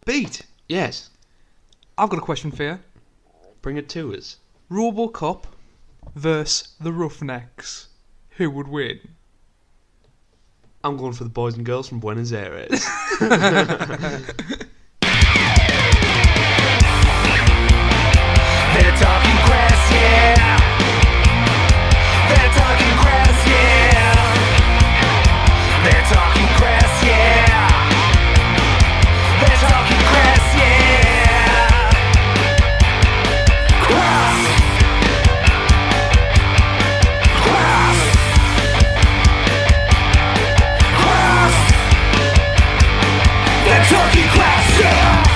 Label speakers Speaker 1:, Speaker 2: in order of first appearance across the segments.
Speaker 1: Beat,
Speaker 2: Yes.
Speaker 1: I've got a question for you.
Speaker 2: Bring it to us.
Speaker 1: RoboCop versus the Roughnecks. Who would win?
Speaker 2: I'm going for the boys and girls from Buenos Aires.
Speaker 3: They're talking crass, yeah. They're talking crass, yeah. They're talking crass, yeah. They're talking crass, yeah. Crass. Crass. Crass. They're talking crass, yeah.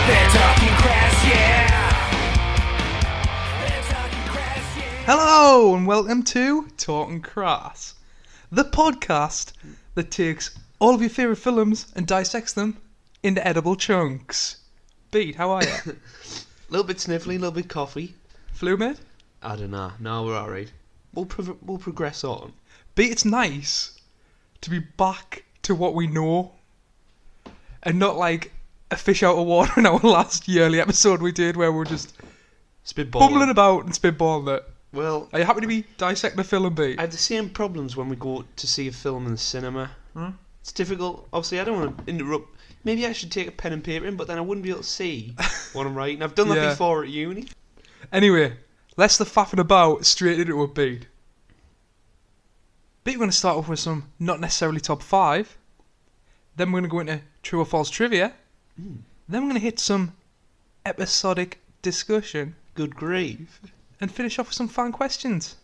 Speaker 3: They're talking crass, yeah. They're talking crass, yeah.
Speaker 1: Hello and welcome to Talking Crass, the podcast that takes all of your favourite films and dissects them into edible chunks. Beat, how are you?
Speaker 2: A little bit sniffly, a little bit coffee.
Speaker 1: Flu, mate?
Speaker 2: I don't know. No, we're alright. We'll progress on.
Speaker 1: Beat, it's nice to be back to what we know and not like a fish out of water in our last yearly episode we did where we were just
Speaker 2: Spitballing.
Speaker 1: bumbling about and spitballing it.
Speaker 2: Well,
Speaker 1: Are you happy to be dissecting a film, Beat?
Speaker 2: I have the same problems when we go to see a film in the cinema. It's difficult. Obviously, I don't want to interrupt. Maybe I should take a pen and paper in, but then I wouldn't be able to see what I'm writing. I've done that
Speaker 1: Yeah.
Speaker 2: before at uni.
Speaker 1: Anyway, less the faffing about, straight into a beat. Beat, we're going to start off with some not necessarily top 5. Then we're going to go into true or false trivia. Then we're going to hit some episodic discussion
Speaker 2: Good grief.
Speaker 1: and finish off with some fan questions.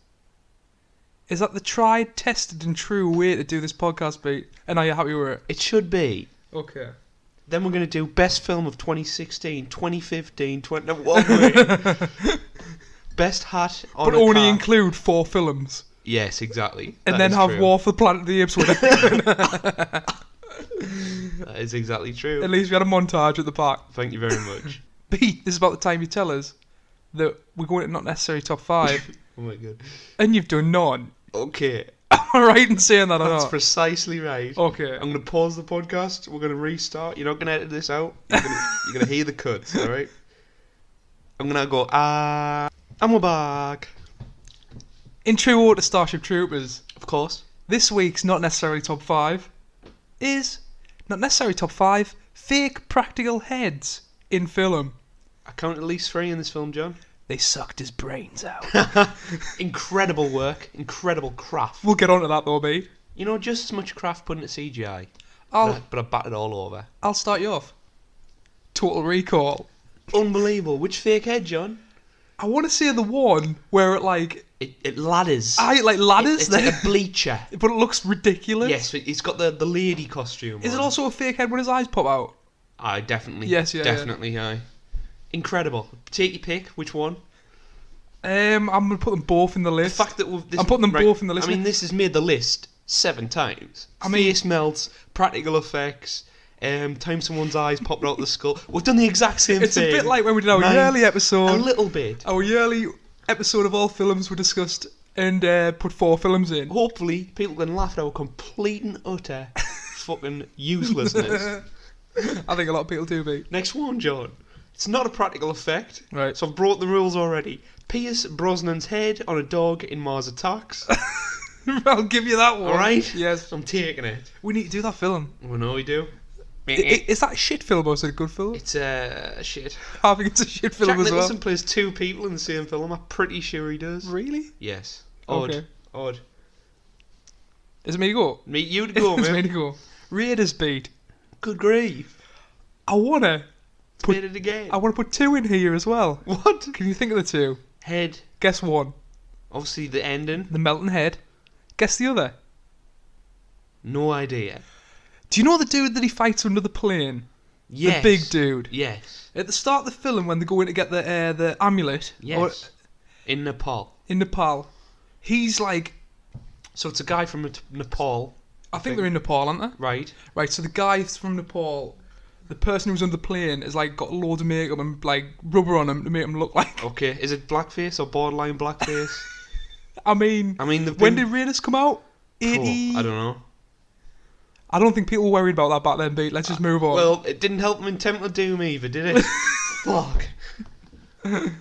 Speaker 1: Is that the tried, tested and true way to do this podcast, Beat? And are you happy with it?
Speaker 2: It should be.
Speaker 1: Okay.
Speaker 2: Then we're going to do best film of 2016, 2015, no, what wait. Best hat on
Speaker 1: But
Speaker 2: a
Speaker 1: only
Speaker 2: car.
Speaker 1: include 4 films.
Speaker 2: Yes, exactly.
Speaker 1: And
Speaker 2: That
Speaker 1: then
Speaker 2: is
Speaker 1: have
Speaker 2: true.
Speaker 1: War for the Planet of the Apes with it.
Speaker 2: That is exactly true.
Speaker 1: At least we had a montage at the back.
Speaker 2: Thank you very much.
Speaker 1: Pete, this is about the time you tell us that we're going to not necessarily top 5,
Speaker 2: Oh my god.
Speaker 1: and you've done none.
Speaker 2: Okay,
Speaker 1: Am I right in saying that or
Speaker 2: that's
Speaker 1: not?
Speaker 2: precisely right.
Speaker 1: Okay.
Speaker 2: I'm going to pause the podcast. We're going to restart. You're not going to edit this out. You're going to hear the cuts, alright? I'm going to go, and we're back.
Speaker 1: In true order, Starship Troopers,
Speaker 2: Of course.
Speaker 1: this week's not necessarily top 5 is not necessarily top 5 fake practical heads in film.
Speaker 2: I count at least 3 in this film, John.
Speaker 1: They sucked his brains out.
Speaker 2: Incredible work. Incredible craft.
Speaker 1: We'll get on to that though, Pete.
Speaker 2: You know, just as much craft put into CGI.
Speaker 1: I'll
Speaker 2: But I batted all over.
Speaker 1: start you off. Total Recall.
Speaker 2: Unbelievable. Which fake head, John?
Speaker 1: I want to say the one where it like
Speaker 2: It ladders.
Speaker 1: like ladders,
Speaker 2: It's like a bleacher.
Speaker 1: but it looks ridiculous.
Speaker 2: Yes, it's got the lady costume.
Speaker 1: Is it
Speaker 2: on.
Speaker 1: also a fake head when his eyes pop out?
Speaker 2: Aye, definitely.
Speaker 1: Yes, yeah,
Speaker 2: definitely. Aye. Incredible. Take your pick. Which one?
Speaker 1: I'm gonna put them both in the
Speaker 2: The
Speaker 1: list.
Speaker 2: fact that
Speaker 1: I'm putting them both in the list.
Speaker 2: I mean, this has made the list 7 times.
Speaker 1: I mean-
Speaker 2: Face melts, practical effects, time someone's eyes popped out the skull. We've done the exact same
Speaker 1: It's
Speaker 2: thing.
Speaker 1: a bit like when we did our
Speaker 2: 9
Speaker 1: yearly
Speaker 2: A
Speaker 1: episode.
Speaker 2: little bit.
Speaker 1: Our yearly episode of all films we discussed and put 4 films in.
Speaker 2: Hopefully, people can laugh at our complete and utter fucking uselessness.
Speaker 1: I think a lot of people do, Pete.
Speaker 2: Next one, John. It's not a practical effect.
Speaker 1: Right.
Speaker 2: So I've brought the rules already. Pierce Brosnan's head on a dog in Mars Attacks.
Speaker 1: I'll give you that one.
Speaker 2: Alright?
Speaker 1: Yes.
Speaker 2: I'm taking it.
Speaker 1: We need to do that film.
Speaker 2: We know we do.
Speaker 1: Is that a shit film or is it a good film?
Speaker 2: It's shit.
Speaker 1: I think it's a shit film
Speaker 2: Jack
Speaker 1: as well.
Speaker 2: Nicholson plays 2 people in the same film. I'm pretty sure he does.
Speaker 1: Really?
Speaker 2: Yes. Odd.
Speaker 1: Okay.
Speaker 2: Odd.
Speaker 1: Is it me to go?
Speaker 2: Me, you to go,
Speaker 1: It's me
Speaker 2: man.
Speaker 1: to go. Raiders, Pete.
Speaker 2: Good grief.
Speaker 1: I wanna
Speaker 2: Put it again.
Speaker 1: put 2 in here as well.
Speaker 2: What?
Speaker 1: Can you think of the 2?
Speaker 2: Head.
Speaker 1: Guess one.
Speaker 2: Obviously the ending.
Speaker 1: The melting head. Guess the other.
Speaker 2: No idea.
Speaker 1: Do you know the dude that he fights under the plane?
Speaker 2: Yes.
Speaker 1: The big dude.
Speaker 2: Yes.
Speaker 1: At the start of the film, when they go in to get the amulet,
Speaker 2: Yes. In Nepal.
Speaker 1: in Nepal, he's like,
Speaker 2: So it's a guy from Nepal.
Speaker 1: I think they're in Nepal, aren't they?
Speaker 2: Right.
Speaker 1: Right. So the guy from Nepal, the person who's on the plane, has like got loads of makeup and like rubber on him to make him look like.
Speaker 2: Okay. Is it blackface or borderline blackface?
Speaker 1: I mean,
Speaker 2: I mean,
Speaker 1: when did Raiders come out? 80.
Speaker 2: I don't know.
Speaker 1: I don't think people were worried about that back then, Beat. Let's just move on.
Speaker 2: Well, it didn't help them in Temple of Doom either, did it? Fuck.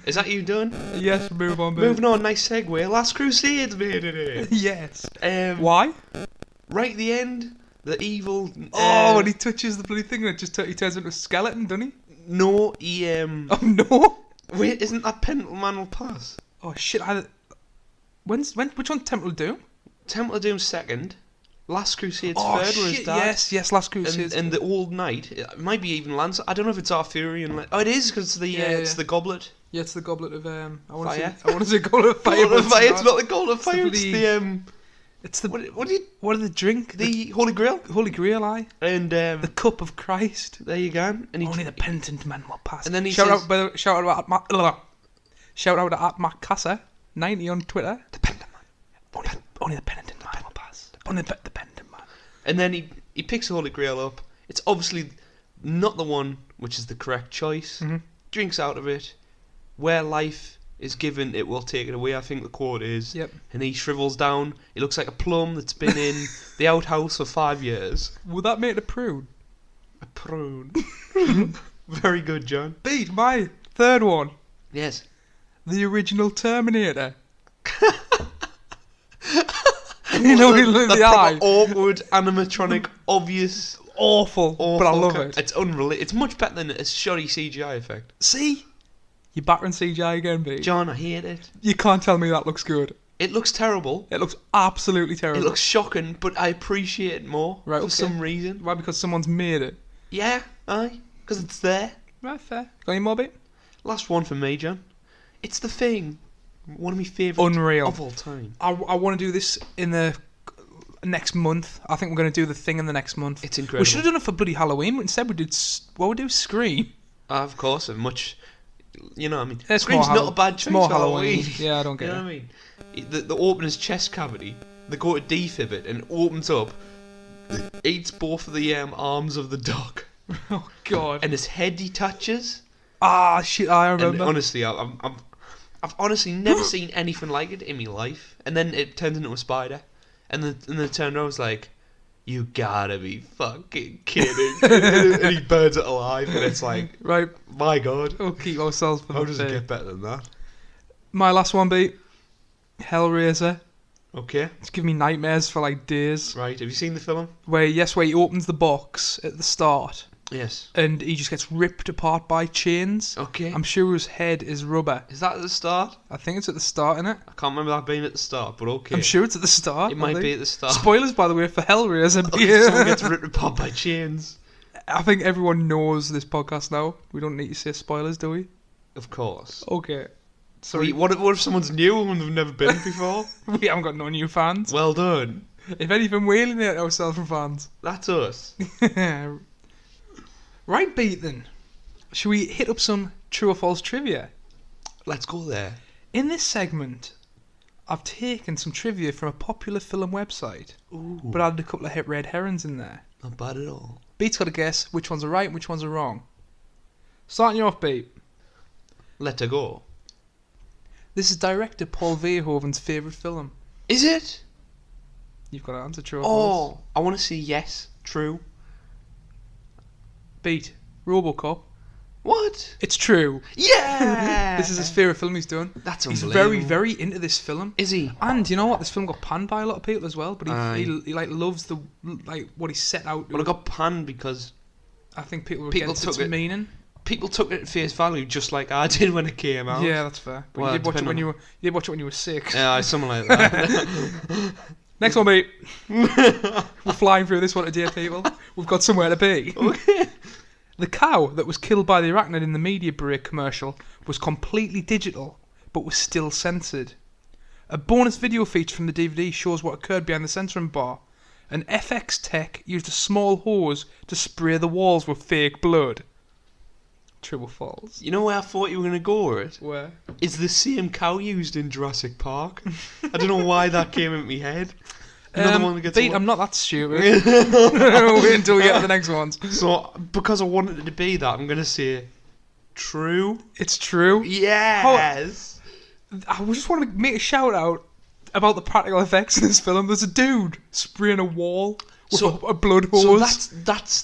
Speaker 2: Is that you done?
Speaker 1: Yes, move on, Beat.
Speaker 2: Moving on, nice segue. Last Crusades made it.
Speaker 1: Yes.
Speaker 2: Why?
Speaker 1: Why?
Speaker 2: Right at the end, the evil.
Speaker 1: When he touches the bloody thing and he turns into a skeleton, doesn't he?
Speaker 2: No, he.
Speaker 1: Oh, no.
Speaker 2: Wait, isn't that Pental Pass?
Speaker 1: Oh, shit. Which one's Temple of Doom?
Speaker 2: Temple of Doom second. Last Crusades
Speaker 1: Oh,
Speaker 2: third was
Speaker 1: shit,
Speaker 2: that.
Speaker 1: yes, Last Crusades.
Speaker 2: And the Old Knight, it might be even Lance. I don't know if it's Arthurian. Oh, it is because it's the goblet.
Speaker 1: Yeah, it's the goblet of I want
Speaker 2: Fire.
Speaker 1: to say goblet of fire.
Speaker 2: Goblet of
Speaker 1: but
Speaker 2: fire. It's not the goblet of fire.
Speaker 1: It's the
Speaker 2: What do you?
Speaker 1: what do they drink?
Speaker 2: The Holy Grail.
Speaker 1: Holy Grail, aye.
Speaker 2: And
Speaker 1: The cup of Christ.
Speaker 2: there you go. And
Speaker 1: Only the penitent man will pass.
Speaker 2: And then he
Speaker 1: shout
Speaker 2: says-
Speaker 1: out at Matt Casa 90 on Twitter. The penitent man. Only the penitent man will pass. Only the penitent man.
Speaker 2: And then he picks the Holy Grail up. It's obviously not the one which is the correct choice.
Speaker 1: Mm-hmm.
Speaker 2: Drinks out of it. Where life is given, it will take it away. I think the quote is.
Speaker 1: Yep.
Speaker 2: And he shrivels down. He looks like a plum that's been in the outhouse for 5 years.
Speaker 1: Would that make it a prune?
Speaker 2: A prune. Very good, John.
Speaker 1: Beat my third one.
Speaker 2: Yes.
Speaker 1: The original Terminator. You know, he looked
Speaker 2: the
Speaker 1: the eye.
Speaker 2: proper awkward, animatronic, obvious.
Speaker 1: Awful, but I love
Speaker 2: Awful
Speaker 1: it.
Speaker 2: It's unrelated. It's much better than a shoddy CGI effect.
Speaker 1: See? You're battering CGI again, Beat.
Speaker 2: John, I hate it.
Speaker 1: You can't tell me that looks good.
Speaker 2: It looks terrible.
Speaker 1: It looks absolutely terrible.
Speaker 2: It looks shocking, but I appreciate it more
Speaker 1: Right,
Speaker 2: for
Speaker 1: okay.
Speaker 2: some reason.
Speaker 1: Why? Because someone's made it.
Speaker 2: Yeah, aye, because it's there.
Speaker 1: Right, fair. Got any more, Beat?
Speaker 2: Last one for me, John. It's The Thing. One of my favourites
Speaker 1: Unreal.
Speaker 2: of all time.
Speaker 1: I want to do this in the next month. I think we're going to do the thing in the next month.
Speaker 2: It's incredible.
Speaker 1: We should have done it for bloody Halloween, but instead we did. What we do? Scream.
Speaker 2: Of course, and much. You know what I mean?
Speaker 1: It's
Speaker 2: Scream's
Speaker 1: more
Speaker 2: not a bad choice
Speaker 1: It's more
Speaker 2: for
Speaker 1: Halloween. Yeah, I don't get
Speaker 2: You know
Speaker 1: it.
Speaker 2: what I mean? The opener's chest cavity. They go to defib it and it opens up. It eats both of the arms of the dog.
Speaker 1: Oh God.
Speaker 2: And his head detaches.
Speaker 1: Ah, shit! I
Speaker 2: And
Speaker 1: remember.
Speaker 2: honestly, I've honestly never seen anything like it in my life. And then it turns into a spider. And then it turned around, I was like, you gotta be fucking kidding. And he burns it alive. And it's like,
Speaker 1: Right,
Speaker 2: my God.
Speaker 1: we'll keep ourselves for
Speaker 2: How
Speaker 1: the
Speaker 2: does it
Speaker 1: thing.
Speaker 2: get better than that?
Speaker 1: My last one, Beat. Hellraiser.
Speaker 2: Okay.
Speaker 1: It's giving me nightmares for like days.
Speaker 2: Right. Have you seen the film?
Speaker 1: Where he opens the box at the start
Speaker 2: Yes.
Speaker 1: and he just gets ripped apart by chains.
Speaker 2: Okay.
Speaker 1: I'm sure his head is rubber.
Speaker 2: Is that at the start?
Speaker 1: I think it's at the start, innit?
Speaker 2: I can't remember that being at the start, but okay.
Speaker 1: I'm sure it's at the start.
Speaker 2: It might
Speaker 1: I
Speaker 2: be
Speaker 1: think.
Speaker 2: at the start.
Speaker 1: Spoilers, by the way, for Hellraiser.
Speaker 2: Someone gets ripped apart by chains.
Speaker 1: I think everyone knows this podcast now. We don't need to say spoilers, do we?
Speaker 2: Of course.
Speaker 1: Okay.
Speaker 2: Sorry. What if someone's new and they've never been before?
Speaker 1: We haven't got no new fans.
Speaker 2: Well done.
Speaker 1: If anything, we alienate ourselves from fans.
Speaker 2: That's us.
Speaker 1: Right, Beat then. Should we hit up some true or false trivia?
Speaker 2: Let's go there.
Speaker 1: In this segment, I've taken some trivia from a popular film website,
Speaker 2: Ooh.
Speaker 1: but added a couple of red herrings in there.
Speaker 2: Not bad at all.
Speaker 1: Beat's got to guess which ones are right and which ones are wrong. Starting you off, Beat.
Speaker 2: Let her go.
Speaker 1: This is director Paul Verhoeven's favourite film.
Speaker 2: Is it?
Speaker 1: You've got to answer true or false.
Speaker 2: Oh, I want to say yes. True.
Speaker 1: Beat. Robocop.
Speaker 2: What?
Speaker 1: It's true.
Speaker 2: Yeah.
Speaker 1: This is his favourite film he's done.
Speaker 2: That's
Speaker 1: He's
Speaker 2: unbelievable.
Speaker 1: very, very into this film.
Speaker 2: Is he?
Speaker 1: And you know what? This film got panned by a lot of people as well. But
Speaker 2: Aye.
Speaker 1: he like loves the like what he set out.
Speaker 2: Well, it got panned because
Speaker 1: I think people were
Speaker 2: People
Speaker 1: against
Speaker 2: took
Speaker 1: its
Speaker 2: it-
Speaker 1: meaning.
Speaker 2: people took it at face value, just like I did when it came out.
Speaker 1: Yeah, that's fair. But
Speaker 2: Well,
Speaker 1: you did watch it
Speaker 2: depending
Speaker 1: when
Speaker 2: on-
Speaker 1: you watch it when you were 6.
Speaker 2: Yeah, something like that.
Speaker 1: Next one, mate. We're flying through this one today, people. We've got somewhere to be.
Speaker 2: Okay.
Speaker 1: The cow that was killed by the arachnid in the media break commercial was completely digital, but was still censored. A bonus video feature from the DVD shows what occurred behind the censoring bar. An FX tech used a small hose to spray the walls with fake blood. True or false?
Speaker 2: You know where I thought you were going to go with it?
Speaker 1: Where?
Speaker 2: It's the same cow used in Jurassic Park. I don't know why that came into my head. Another one that gets
Speaker 1: Beat,
Speaker 2: away-
Speaker 1: I'm not that stupid. Wait until we get to the next ones.
Speaker 2: So, because I wanted it to be that, I'm going to say true.
Speaker 1: It's true.
Speaker 2: Yes.
Speaker 1: I just want to make a shout out about the practical effects in this film. There's a dude spraying a wall with
Speaker 2: So-
Speaker 1: a blood hose.
Speaker 2: So that's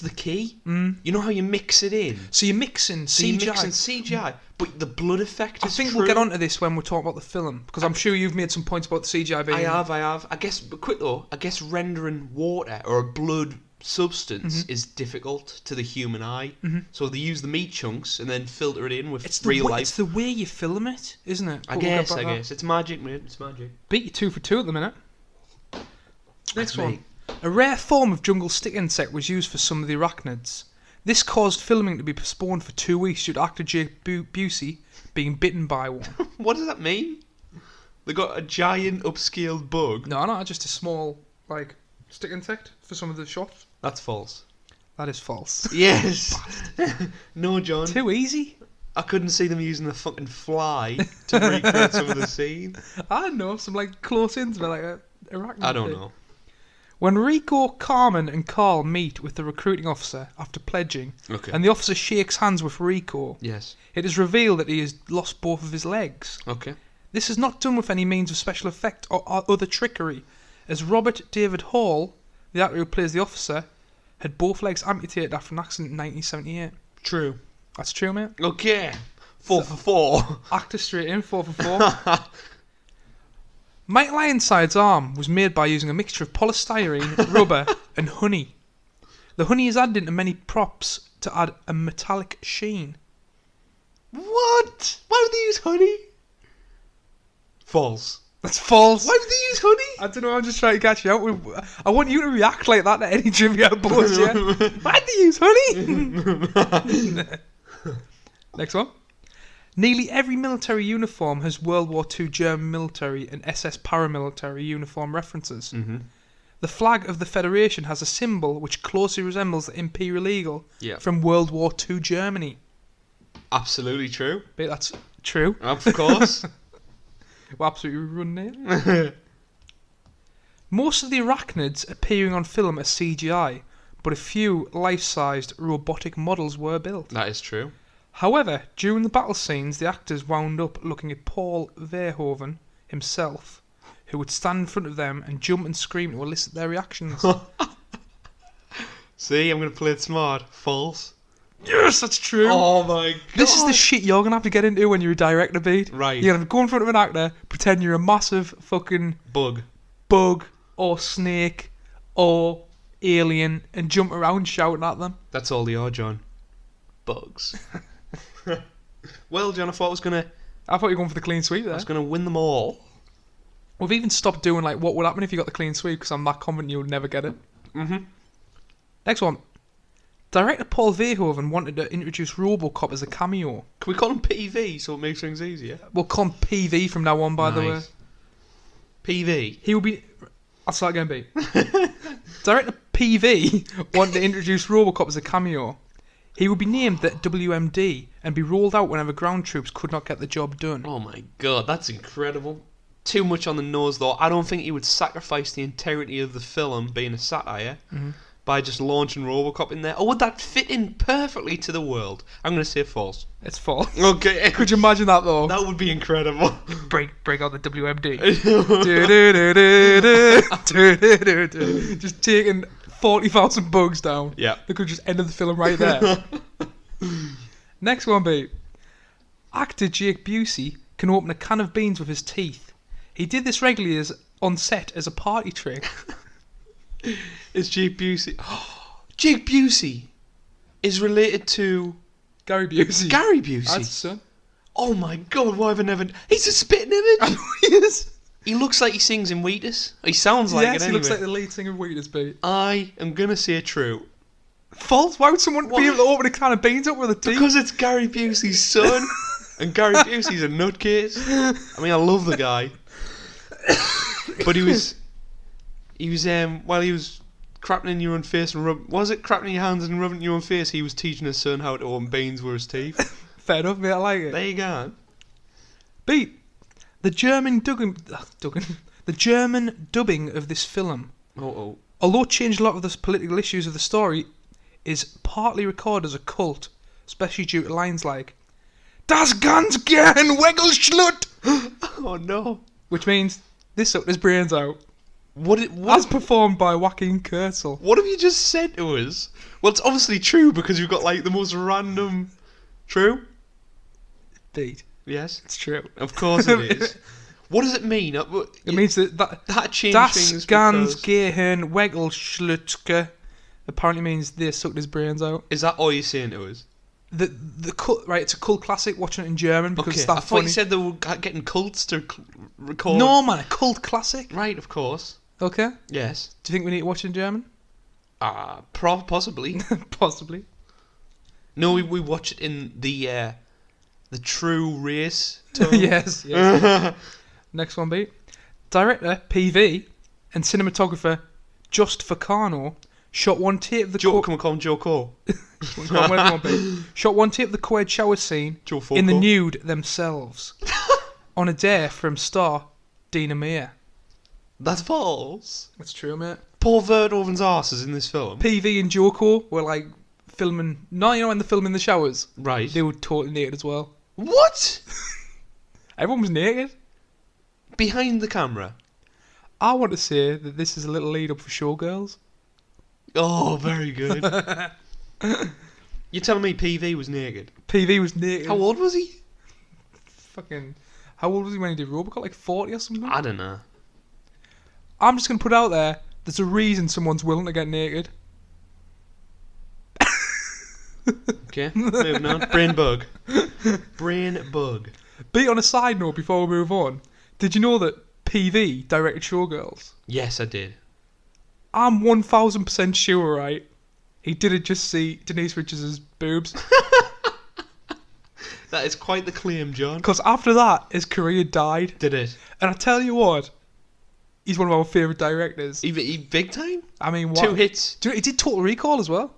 Speaker 2: the key. You know how you mix it in.
Speaker 1: So you're mixing
Speaker 2: So
Speaker 1: CGI.
Speaker 2: you're mixing CGI, but the blood effect
Speaker 1: I
Speaker 2: is
Speaker 1: think
Speaker 2: true.
Speaker 1: we'll get onto this when we're talking about the film, because I'm sure you've made some points about the CGI being...
Speaker 2: I have. I guess, but quick though, I guess rendering water or a blood substance is difficult to the human eye. So they use the meat chunks and then filter it in with
Speaker 1: It's the,
Speaker 2: real
Speaker 1: way,
Speaker 2: life.
Speaker 1: it's the way you film it, isn't it?
Speaker 2: I
Speaker 1: But we'll get
Speaker 2: guess.
Speaker 1: back to that.
Speaker 2: It's magic, mate. It's magic.
Speaker 1: Beat you 2 for 2 at the minute. Next
Speaker 2: That's
Speaker 1: one.
Speaker 2: me.
Speaker 1: A rare form of jungle stick insect was used for some of the arachnids. This caused filming to be postponed for 2 weeks due to actor Jake Busey being bitten by one.
Speaker 2: What does that mean? They got a giant upscaled bug.
Speaker 1: No, just a small, like, stick insect for some of the shots.
Speaker 2: That's false.
Speaker 1: That is false.
Speaker 2: Yes. No, John.
Speaker 1: Too easy?
Speaker 2: I couldn't see them using the fucking fly to recreate some of the scene.
Speaker 1: I don't know, some, like, close-ins were like a arachnid
Speaker 2: I don't
Speaker 1: thing.
Speaker 2: know.
Speaker 1: When Rico, Carmen and Carl meet with the recruiting officer after pledging,
Speaker 2: Okay.
Speaker 1: and the officer shakes hands with Rico,
Speaker 2: Yes.
Speaker 1: it is revealed that he has lost both of his legs.
Speaker 2: Okay.
Speaker 1: This is not done with any means of special effect or other trickery, as Robert David Hall, the actor who plays the officer, had both legs amputated after an accident in 1978.
Speaker 2: True.
Speaker 1: That's true, mate.
Speaker 2: Okay. 4 for 4.
Speaker 1: Actor straight in, 4 for 4. Michael Ironside's arm was made by using a mixture of polystyrene, rubber, and honey. The honey is added into many props to add a metallic sheen.
Speaker 2: What? Why would they use honey? False.
Speaker 1: That's false.
Speaker 2: Why would they use honey?
Speaker 1: I don't know, I'm just trying to catch you out. I want you to react like that to any trivia post, yeah? Why'd they use honey? Next one. Nearly every military uniform has World War II German military and SS paramilitary uniform references. The flag of the Federation has a symbol which closely resembles the Imperial Eagle
Speaker 2: Yeah.
Speaker 1: from World War II Germany.
Speaker 2: Absolutely true.
Speaker 1: But that's true.
Speaker 2: Of course.
Speaker 1: We're absolutely running it. Most of the arachnids appearing on film are CGI, but a few life-sized robotic models were built.
Speaker 2: That is true.
Speaker 1: However, during the battle scenes, the actors wound up looking at Paul Verhoeven himself, who would stand in front of them and jump and scream to elicit their reactions.
Speaker 2: See, I'm going to play it smart. False.
Speaker 1: Yes, that's true.
Speaker 2: Oh my god.
Speaker 1: This is the shit you're going to have to get into when you're a director, Beat.
Speaker 2: Right.
Speaker 1: You're going to go in front of an actor, pretend you're a massive fucking
Speaker 2: Bug.
Speaker 1: bug or snake or alien, and jump around shouting at them.
Speaker 2: That's all they are, John. Bugs. Well, John, I thought
Speaker 1: I thought you were going for the clean sweep
Speaker 2: I
Speaker 1: there.
Speaker 2: was gonna win them all.
Speaker 1: We've even stopped doing like what would happen if you got the clean sweep, because I'm that confident you would never get it. Next one. Director Paul Verhoeven wanted to introduce RoboCop as a cameo.
Speaker 2: Can we call him PV so it makes things easier?
Speaker 1: We'll call him PV from now on, by the way.
Speaker 2: Nice. PV.
Speaker 1: He will be... I'll start again, B. Director PV wanted to introduce RoboCop as a cameo. He would be named the WMD and be rolled out whenever ground troops could not get the job done.
Speaker 2: Oh my god, that's incredible. Too much on the nose, though. I don't think he would sacrifice the integrity of the film, being a satire, by just launching RoboCop in there. Or would that fit in perfectly to the world? I'm going to say false.
Speaker 1: It's false.
Speaker 2: Okay.
Speaker 1: Could you imagine that, though?
Speaker 2: That would be incredible.
Speaker 1: Break out the WMD. Do-do-do-do-do. Just taking 40,000 bugs down.
Speaker 2: Yeah.
Speaker 1: They could just end the film right there. Next one, B. Actor Jake Busey can open a can of beans with his teeth. He did this regularly on set as a party trick.
Speaker 2: Is Jake Busey... Jake Busey is related to
Speaker 1: Gary Busey.
Speaker 2: Gary Busey.
Speaker 1: That's his son.
Speaker 2: Oh my god, why have I never... He's a spitting image.
Speaker 1: He is.
Speaker 2: He looks like he sings in Wheatus. He sounds like
Speaker 1: Yes,
Speaker 2: it
Speaker 1: he
Speaker 2: anyway.
Speaker 1: looks like the lead singer of Weakness, B.
Speaker 2: I am going to say true.
Speaker 1: False? Why would someone
Speaker 2: Why?
Speaker 1: be able to open a can of beans up with a teeth?
Speaker 2: Because it's Gary Busey's son. And Gary Busey's a nutcase. I mean, I love the guy. But he was while he was crapping in your own face and crapping in your hands and rubbing in your own face, he was teaching his son how to open beans with his teeth.
Speaker 1: Fair enough, mate, I like it.
Speaker 2: There you go.
Speaker 1: B. The German dubbing of this film,
Speaker 2: Oh.
Speaker 1: although it changed a lot of the political issues of the story, is partly recorded as a cult, especially due to lines like "Das ganz gern Weggelschlut,"
Speaker 2: Oh no.
Speaker 1: which means this sucked his brains out. As performed by Joaquin Kurzel.
Speaker 2: What have you just said to us? Well, it's obviously true because you've got like the most random. True?
Speaker 1: Beat.
Speaker 2: Yes.
Speaker 1: It's true.
Speaker 2: Of course it is. What does it mean?
Speaker 1: It means
Speaker 2: that changed
Speaker 1: Das
Speaker 2: things
Speaker 1: ganz
Speaker 2: because...
Speaker 1: Gehirn Wegelschlutke apparently means they sucked his brains out.
Speaker 2: Is that all you're saying to us?
Speaker 1: The cult, right? It's a cult classic. Watching it in German because
Speaker 2: Okay,
Speaker 1: it's that
Speaker 2: I thought
Speaker 1: funny.
Speaker 2: you said they were getting cults to record.
Speaker 1: No, man, a cult classic.
Speaker 2: Right, of course.
Speaker 1: Okay.
Speaker 2: Yes.
Speaker 1: Do you think we need to watch it in German?
Speaker 2: Possibly.
Speaker 1: Possibly.
Speaker 2: No, we watch it in the true race tone.
Speaker 1: yes. Next one, beat. Director PV and cinematographer Just Vacano shot one tape of the
Speaker 2: Can we call him Joe Cole?
Speaker 1: shot one tape of the co-ed shower scene
Speaker 2: Joe
Speaker 1: in the
Speaker 2: Foco.
Speaker 1: nude themselves on a dare from star Dina Meyer.
Speaker 2: That's false.
Speaker 1: That's true, mate.
Speaker 2: Paul Verhoeven's arse is in this film.
Speaker 1: PV and Joko were like filming. No, you know when they're filming the showers,
Speaker 2: Right.
Speaker 1: they were totally naked as well.
Speaker 2: What?
Speaker 1: Everyone was naked.
Speaker 2: Behind the camera.
Speaker 1: I want to say that this is a little lead up for Showgirls.
Speaker 2: Oh, very good. You're telling me PV was naked?
Speaker 1: PV was naked.
Speaker 2: How old was he?
Speaker 1: Fucking. How old was he when he did Robocop? Like 40 or something?
Speaker 2: I don't know.
Speaker 1: I'm just going to put out there, there's a reason someone's willing to get naked.
Speaker 2: Okay, moving on. Brain bug. Brain bug.
Speaker 1: Beat on a side note before we move on. Did you know that PV directed Showgirls?
Speaker 2: Yes, I did.
Speaker 1: I'm 1000% sure, right? He didn't just see Denise Richards' boobs.
Speaker 2: That is quite the claim, John.
Speaker 1: Because after that, his career died.
Speaker 2: Did it?
Speaker 1: And I tell you what, he's one of our favourite directors.
Speaker 2: He big time?
Speaker 1: I mean, what?
Speaker 2: 2 hits.
Speaker 1: He did Total Recall as well.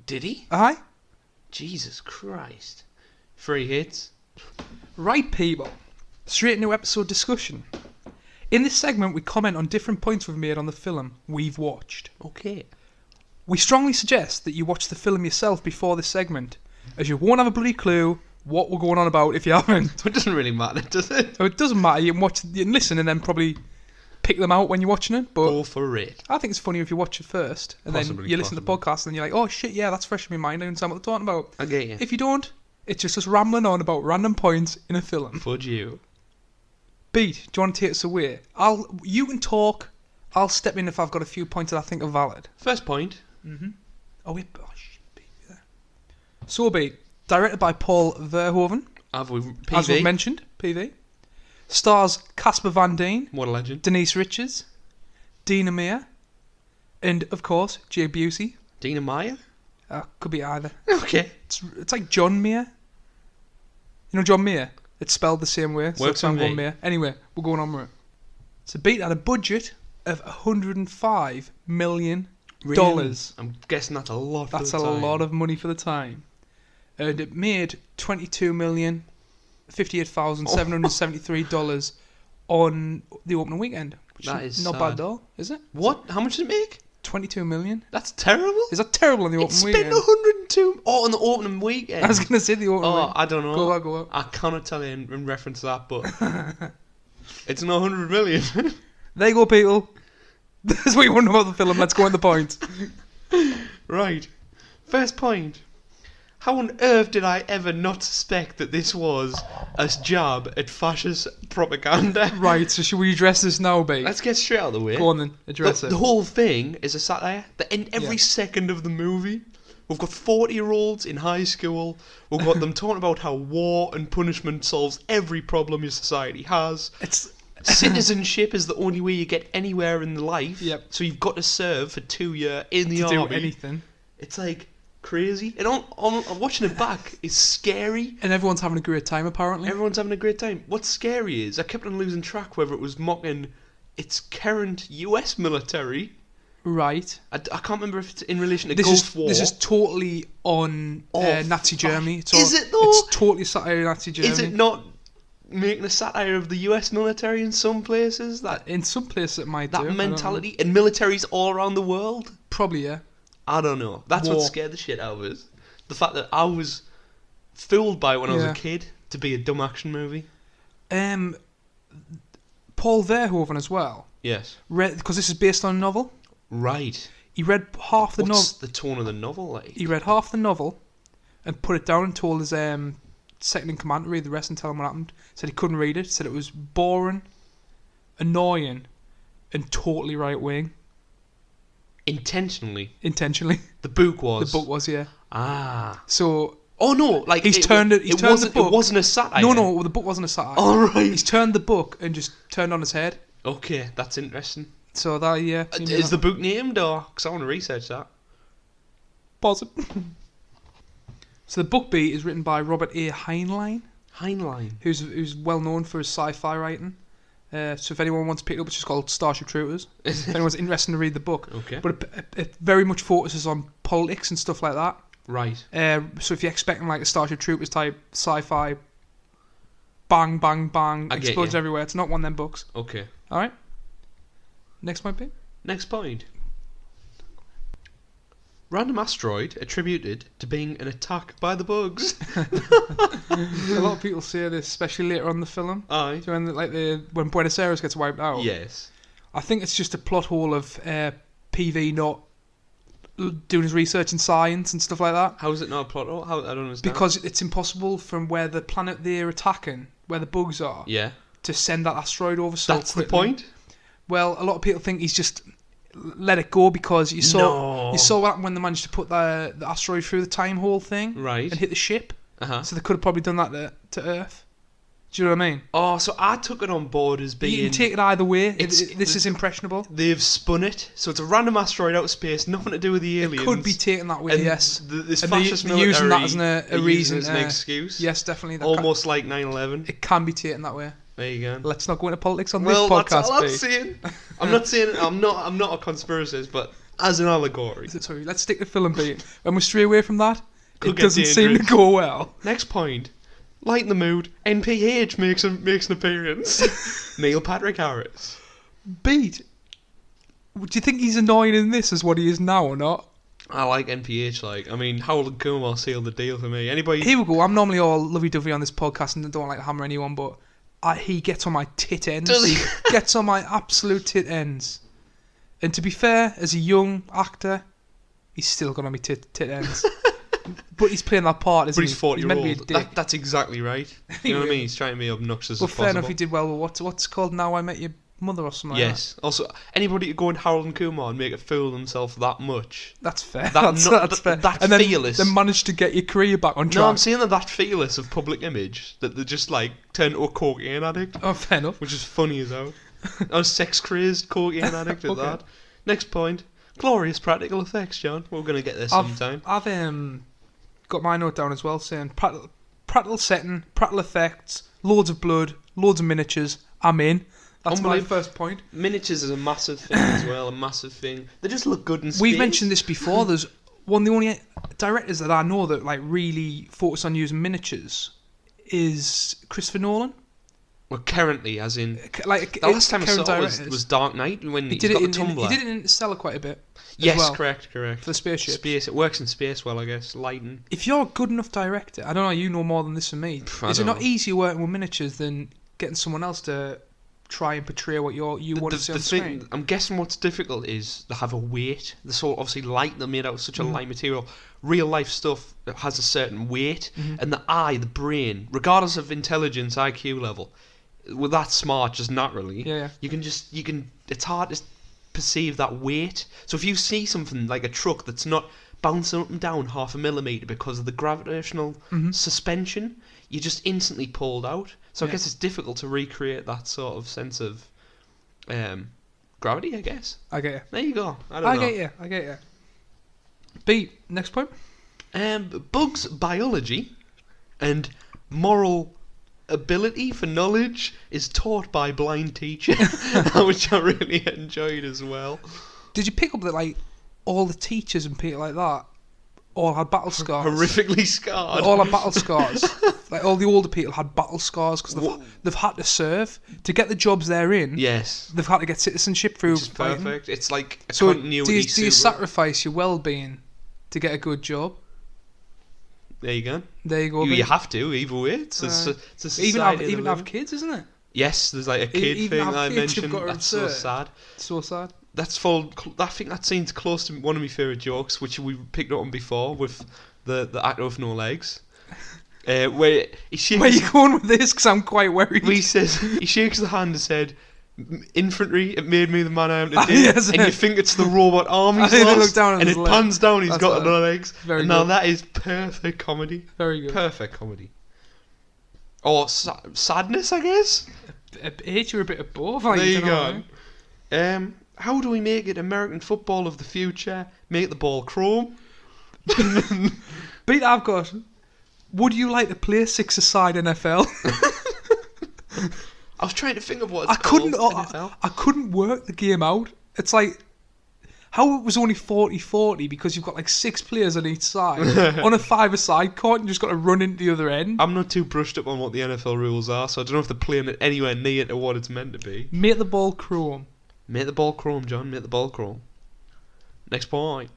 Speaker 2: Did he?
Speaker 1: Aye.
Speaker 2: Jesus Christ. 3 hits.
Speaker 1: Right, people. Straight into episode discussion. In this segment, we comment on different points we've made on the film we've watched.
Speaker 2: Okay.
Speaker 1: We strongly suggest that you watch the film yourself before this segment, as you won't have a bloody clue what we're going on about if you haven't.
Speaker 2: So it doesn't really matter, does it?
Speaker 1: So it doesn't matter. You can listen and then probably pick them out when you're watching it. But
Speaker 2: Go for it.
Speaker 1: I think it's funny if you watch it first and then
Speaker 2: Possibly,
Speaker 1: you listen to the podcast and you're like, oh shit, yeah, that's fresh in my mind. I understand what they're talking about.
Speaker 2: I get you.
Speaker 1: If you don't, it's just us rambling on about random points in a film.
Speaker 2: Fudge you.
Speaker 1: Beat, do you want to take us away? You can talk. I'll step in if I've got a few points that I think are valid.
Speaker 2: First point.
Speaker 1: Oh shit, Beat, there. So Beat, directed by Paul Verhoeven,
Speaker 2: Have we PV?
Speaker 1: as we've mentioned, PV. Stars Casper Van Dien,
Speaker 2: What a legend.
Speaker 1: Denise Richards, Dina Meyer, and of course Jay Busey.
Speaker 2: Dina Meyer?
Speaker 1: Could be either.
Speaker 2: Okay.
Speaker 1: It's like John Mayer. You know John Mayer? It's spelled the same way. So
Speaker 2: Works
Speaker 1: I'm
Speaker 2: on
Speaker 1: going
Speaker 2: me.
Speaker 1: Mayer. Anyway, we're going on with it. So Beat had a budget of $105 million.
Speaker 2: I'm guessing that's a lot for
Speaker 1: That's
Speaker 2: the
Speaker 1: a
Speaker 2: time.
Speaker 1: lot of money for the time. And it made $22,058,773 on the opening weekend. Which
Speaker 2: That is
Speaker 1: not
Speaker 2: sad.
Speaker 1: bad at all, is it?
Speaker 2: What? How much did it make?
Speaker 1: 22 million.
Speaker 2: That's terrible.
Speaker 1: Is that terrible on the
Speaker 2: It
Speaker 1: opening
Speaker 2: spent
Speaker 1: weekend?
Speaker 2: 102. Oh, on the opening weekend.
Speaker 1: I was going to say the opening
Speaker 2: Oh,
Speaker 1: weekend.
Speaker 2: I don't know.
Speaker 1: Go out.
Speaker 2: I cannot tell you in reference to that, but it's not 100 million.
Speaker 1: There you go, people. That's what you want to know about the film. Let's go on the point.
Speaker 2: Right. First point. How on earth did I ever not suspect that this was a jab at fascist propaganda?
Speaker 1: Right, so should we address this now, babe?
Speaker 2: Let's get straight out of the way.
Speaker 1: Go on then, address
Speaker 2: The
Speaker 1: it.
Speaker 2: whole thing is a satire. That in every
Speaker 1: Yeah.
Speaker 2: second of the movie, we've got 40-year-olds in high school. We've got them talking about how war and punishment solves every problem your society has.
Speaker 1: It's
Speaker 2: Citizenship is the only way you get anywhere in life.
Speaker 1: Yep.
Speaker 2: So you've got to serve for 2 years in the
Speaker 1: to
Speaker 2: army.
Speaker 1: do anything.
Speaker 2: It's like crazy. And on watching it back, it's scary.
Speaker 1: And everyone's having a great time, apparently.
Speaker 2: Everyone's having a great time. What's scary is I kept on losing track whether it was mocking its current US military.
Speaker 1: Right.
Speaker 2: I can't remember if it's in relation to
Speaker 1: This
Speaker 2: Gulf
Speaker 1: is
Speaker 2: War.
Speaker 1: this is totally on
Speaker 2: Oh,
Speaker 1: Nazi
Speaker 2: fuck.
Speaker 1: Germany. It's
Speaker 2: Is
Speaker 1: all-
Speaker 2: it though?
Speaker 1: It's totally satire of Nazi Germany.
Speaker 2: Is it not making a satire of the US military in some places? That
Speaker 1: In some places it might do. I don't know.
Speaker 2: mentality and militaries all around the world?
Speaker 1: Probably, yeah.
Speaker 2: I don't know. That's what
Speaker 1: War.
Speaker 2: scared the shit out of us. The fact that I was fooled by it when I was
Speaker 1: Yeah.
Speaker 2: a kid to be a dumb action movie.
Speaker 1: Paul Verhoeven as well.
Speaker 2: Yes.
Speaker 1: read, because this is based on a novel.
Speaker 2: Right.
Speaker 1: He read half the novel.
Speaker 2: What's the tone of the novel like?
Speaker 1: He read half the novel and put it down and told his second in command to read the rest and tell him what happened. Said he couldn't read it. Said it was boring, annoying, and totally right wing.
Speaker 2: Intentionally.
Speaker 1: The
Speaker 2: book was.
Speaker 1: book was, yeah.
Speaker 2: Ah.
Speaker 1: So.
Speaker 2: Oh no! Like
Speaker 1: he's turned it. He's turned the book.
Speaker 2: It wasn't a satire.
Speaker 1: No, the book wasn't a satire.
Speaker 2: All right.
Speaker 1: He's turned the book and just turned on his head.
Speaker 2: Okay, that's interesting.
Speaker 1: So that
Speaker 2: Is the book named, or because I want to research that?
Speaker 1: Pause it. So the book B is written by Robert A. Heinlein, who's well known for his sci-fi writing. So if anyone wants to pick it up, it's just called Starship Troopers. If anyone's interested to read the book,
Speaker 2: okay.
Speaker 1: But it very much focuses on politics and stuff like that.
Speaker 2: Right.
Speaker 1: So if you're expecting like a Starship Troopers type sci-fi, bang bang bang, explodes everywhere, it's not one of them books.
Speaker 2: Okay.
Speaker 1: All right. Next point, B.
Speaker 2: Next point. Random asteroid attributed to being an attack by the bugs.
Speaker 1: A lot of people say this, especially later on in the film.
Speaker 2: Aye.
Speaker 1: So when Buenos Aires gets wiped out.
Speaker 2: Yes.
Speaker 1: I think it's just a plot hole of PV not doing his research in science and stuff like that.
Speaker 2: How is it not a plot hole? I don't understand.
Speaker 1: Because it's impossible from where the planet they're attacking, where the bugs are,
Speaker 2: yeah,
Speaker 1: to send that asteroid over so
Speaker 2: That's
Speaker 1: quickly.
Speaker 2: the point?
Speaker 1: Well, a lot of people think he's just let it go because you saw what happened when they managed to put the asteroid through the time hole thing,
Speaker 2: right,
Speaker 1: and hit the ship.
Speaker 2: Uh-huh.
Speaker 1: So they could have probably done that to Earth. Do you know what I mean?
Speaker 2: Oh, so I took it on board as being...
Speaker 1: You can take it either way. This is impressionable.
Speaker 2: They've spun it, so it's a random asteroid out of space, nothing to do with the aliens.
Speaker 1: It could be taken that way,
Speaker 2: and
Speaker 1: yes.
Speaker 2: This
Speaker 1: and
Speaker 2: fascist
Speaker 1: they're
Speaker 2: military
Speaker 1: using that as a reason.
Speaker 2: As an excuse.
Speaker 1: Yes, definitely.
Speaker 2: Almost like 9/11.
Speaker 1: It can be taken that way.
Speaker 2: There you go.
Speaker 1: Let's not go into politics on this
Speaker 2: podcast.
Speaker 1: That's
Speaker 2: all I'm saying. I'm not saying I'm not a conspiracist, but as an allegory.
Speaker 1: Sorry, let's stick to film beat. When we stray away from that,
Speaker 2: Could
Speaker 1: it doesn't seem to go well.
Speaker 2: Next point. Lighten the mood. NPH makes an appearance. Neil Patrick Harris.
Speaker 1: Beat. Do you think he's annoying in this as what he is now or not?
Speaker 2: I like NPH. I mean, Harold and Kumar sealed the deal for me. Anybody?
Speaker 1: Here we go. I'm normally all lovey-dovey on this podcast and don't like to hammer anyone, but he gets on my tit ends.
Speaker 2: Does he?
Speaker 1: Gets on my absolute tit ends. And to be fair, as a young actor, he's still got on my tit ends. But he's playing that part, isn't he?
Speaker 2: He's 40
Speaker 1: He's meant to be a dick.
Speaker 2: That's exactly right. You know what I mean? He's trying to be obnoxious as
Speaker 1: fair
Speaker 2: possible.
Speaker 1: enough, he did well with what's called Now I Met Your Mother or something
Speaker 2: yes. Also, anybody to go in Harold and Kumar and make a fool of himself that much.
Speaker 1: That's fair.
Speaker 2: That's
Speaker 1: fair.
Speaker 2: That
Speaker 1: and then,
Speaker 2: fearless.
Speaker 1: then managed to get your career back on track.
Speaker 2: No, I'm saying that fearless of public image that they just turn to a cocaine addict.
Speaker 1: Oh, fair enough.
Speaker 2: Which is funny as hell. A sex crazed cocaine addict at
Speaker 1: Okay.
Speaker 2: that. Next point. Glorious practical effects, John. We're gonna get there sometime.
Speaker 1: I've got my note down as well saying prattle setting, prattle effects, loads of blood, loads of miniatures. I'm in. That's my first point.
Speaker 2: Miniatures is a massive thing as well. A massive thing. They just look good in space.
Speaker 1: We've mentioned this before. There's one of the only directors that I know that really focus on using miniatures is Christopher Nolan.
Speaker 2: Well, currently, as in the
Speaker 1: the
Speaker 2: last time I saw it was Dark Knight when he got the tumbler.
Speaker 1: He did it in Interstellar quite a bit.
Speaker 2: Yes,
Speaker 1: well,
Speaker 2: correct.
Speaker 1: For the spaceship.
Speaker 2: Space. It works in space well, I guess. Lighting.
Speaker 1: If you're a good enough director, I don't know. You know more than this than me. Is it not easier working with miniatures than getting someone else to try and portray what you want to see on screen?
Speaker 2: I'm guessing what's difficult is they have a weight. The sort obviously light. They're made out of such a light material. Real life stuff has a certain weight, and the eye, the brain, regardless of intelligence, IQ level. With that smart, just naturally, you can. It's hard to perceive that weight. So if you see something like a truck that's not bouncing up and down 0.5 millimeter because of the gravitational suspension, you're just instantly pulled out. So I guess it's difficult to recreate that sort of sense of gravity. I guess.
Speaker 1: I get you.
Speaker 2: There you go. I
Speaker 1: get you. B. Next point.
Speaker 2: Bugs' biology and moral ability for knowledge is taught by blind teacher, which I really enjoyed as well.
Speaker 1: Did you pick up that all the teachers and people like that all had battle scars?
Speaker 2: Horrifically scarred.
Speaker 1: All had battle scars. All the older people had battle scars because they've had to serve to get the jobs they're in.
Speaker 2: Yes,
Speaker 1: they've had to get citizenship through.
Speaker 2: Which is perfect. It's like a
Speaker 1: so
Speaker 2: continuity.
Speaker 1: Do you sacrifice your well-being to get a good job?
Speaker 2: There you go.
Speaker 1: There you go.
Speaker 2: You have to either way. It's a society
Speaker 1: even have kids, isn't it?
Speaker 2: Yes, there's like a kid
Speaker 1: Even
Speaker 2: thing
Speaker 1: our
Speaker 2: that I
Speaker 1: kids have
Speaker 2: mentioned.
Speaker 1: got to
Speaker 2: That's so
Speaker 1: insert.
Speaker 2: sad.
Speaker 1: So sad.
Speaker 2: I think that scene's close to one of my favourite jokes, which we picked up on before with the actor with no legs. Where he shakes.
Speaker 1: Where you going with this? Because I'm quite worried.
Speaker 2: He says he shakes the hand and said, "Infantry, it made me the man I am today."
Speaker 1: Yes.
Speaker 2: And you think it's the robot arm he's
Speaker 1: They
Speaker 2: lost,
Speaker 1: look down at
Speaker 2: and
Speaker 1: his
Speaker 2: it
Speaker 1: leg.
Speaker 2: pans down. He's
Speaker 1: That's
Speaker 2: got
Speaker 1: right.
Speaker 2: no legs.
Speaker 1: Very
Speaker 2: and now
Speaker 1: good.
Speaker 2: that is perfect comedy.
Speaker 1: Very good.
Speaker 2: Perfect comedy. Or sadness, I guess.
Speaker 1: I hate you a bit of both. Like,
Speaker 2: There you
Speaker 1: know,
Speaker 2: go. How do we make it American football of the future? Make the ball chrome.
Speaker 1: Beat I've got. Would you like to play 6-a-side NFL?
Speaker 2: I was trying to think of what it's called.
Speaker 1: I couldn't work the game out. It's like how it was only 40-40 because you've got like 6 players on each side. On a 5-a-side court, you just got to run into the other end.
Speaker 2: I'm not too brushed up on what the NFL rules are, so I don't know if they're playing it anywhere near to what it's meant to be.
Speaker 1: Make the ball chrome.
Speaker 2: Make the ball chrome, John. Make the ball chrome. Next point.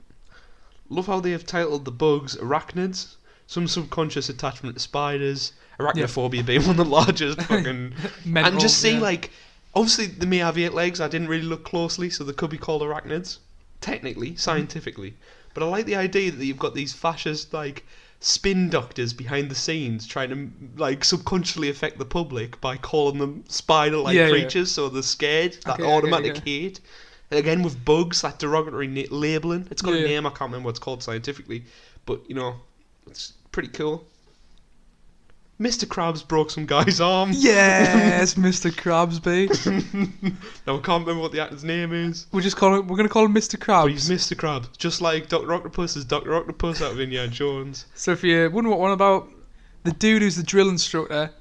Speaker 2: Love how they have titled the bugs arachnids. Some subconscious attachment to spiders. Arachnophobia being one of the largest fucking...
Speaker 1: Mental,
Speaker 2: and just see,
Speaker 1: yeah.
Speaker 2: like... Obviously, they may have 8 legs. I didn't really look closely, so they could be called arachnids. Technically, scientifically. But I like the idea that you've got these fascist, like, spin doctors behind the scenes trying to, like, subconsciously affect the public by calling them spider-like creatures, so they're scared. That automatic hate. Again, with bugs, that derogatory labelling. It's got a name, I can't remember what it's called scientifically. But, you know, it's pretty cool. Mr. Krabs broke some guy's arm.
Speaker 1: Yes, Mr. Krabsby.
Speaker 2: Now I can't remember what the actor's name is.
Speaker 1: We're gonna call him Mr. Krabs.
Speaker 2: But he's Mr. Krabs, just like Dr. Octopus is Dr. Octopus out of Indiana Jones.
Speaker 1: So if you wonder what one about, the dude who's the drill instructor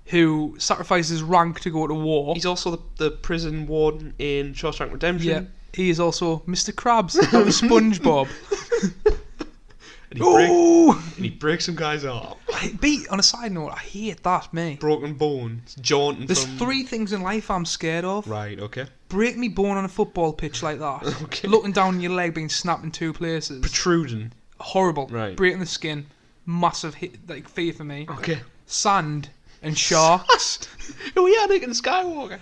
Speaker 1: who sacrifices rank to go to war.
Speaker 2: He's also the prison warden in Shawshank Redemption.
Speaker 1: Yeah, he is also Mr. Krabs out of SpongeBob.
Speaker 2: And he breaks some guy's arm.
Speaker 1: On a side note, I hate that, mate.
Speaker 2: Broken bone. It's jaunting
Speaker 1: There's
Speaker 2: from...
Speaker 1: 3 things in life I'm scared of.
Speaker 2: Right, okay.
Speaker 1: Break me bone on a football pitch like that.
Speaker 2: Okay.
Speaker 1: Looking down on your leg being snapped in 2 places.
Speaker 2: Protruding.
Speaker 1: Horrible.
Speaker 2: Right.
Speaker 1: Breaking the skin. Massive hit, fear for me.
Speaker 2: Okay.
Speaker 1: Sand and sharks.
Speaker 2: Who are you, Anakin Skywalker?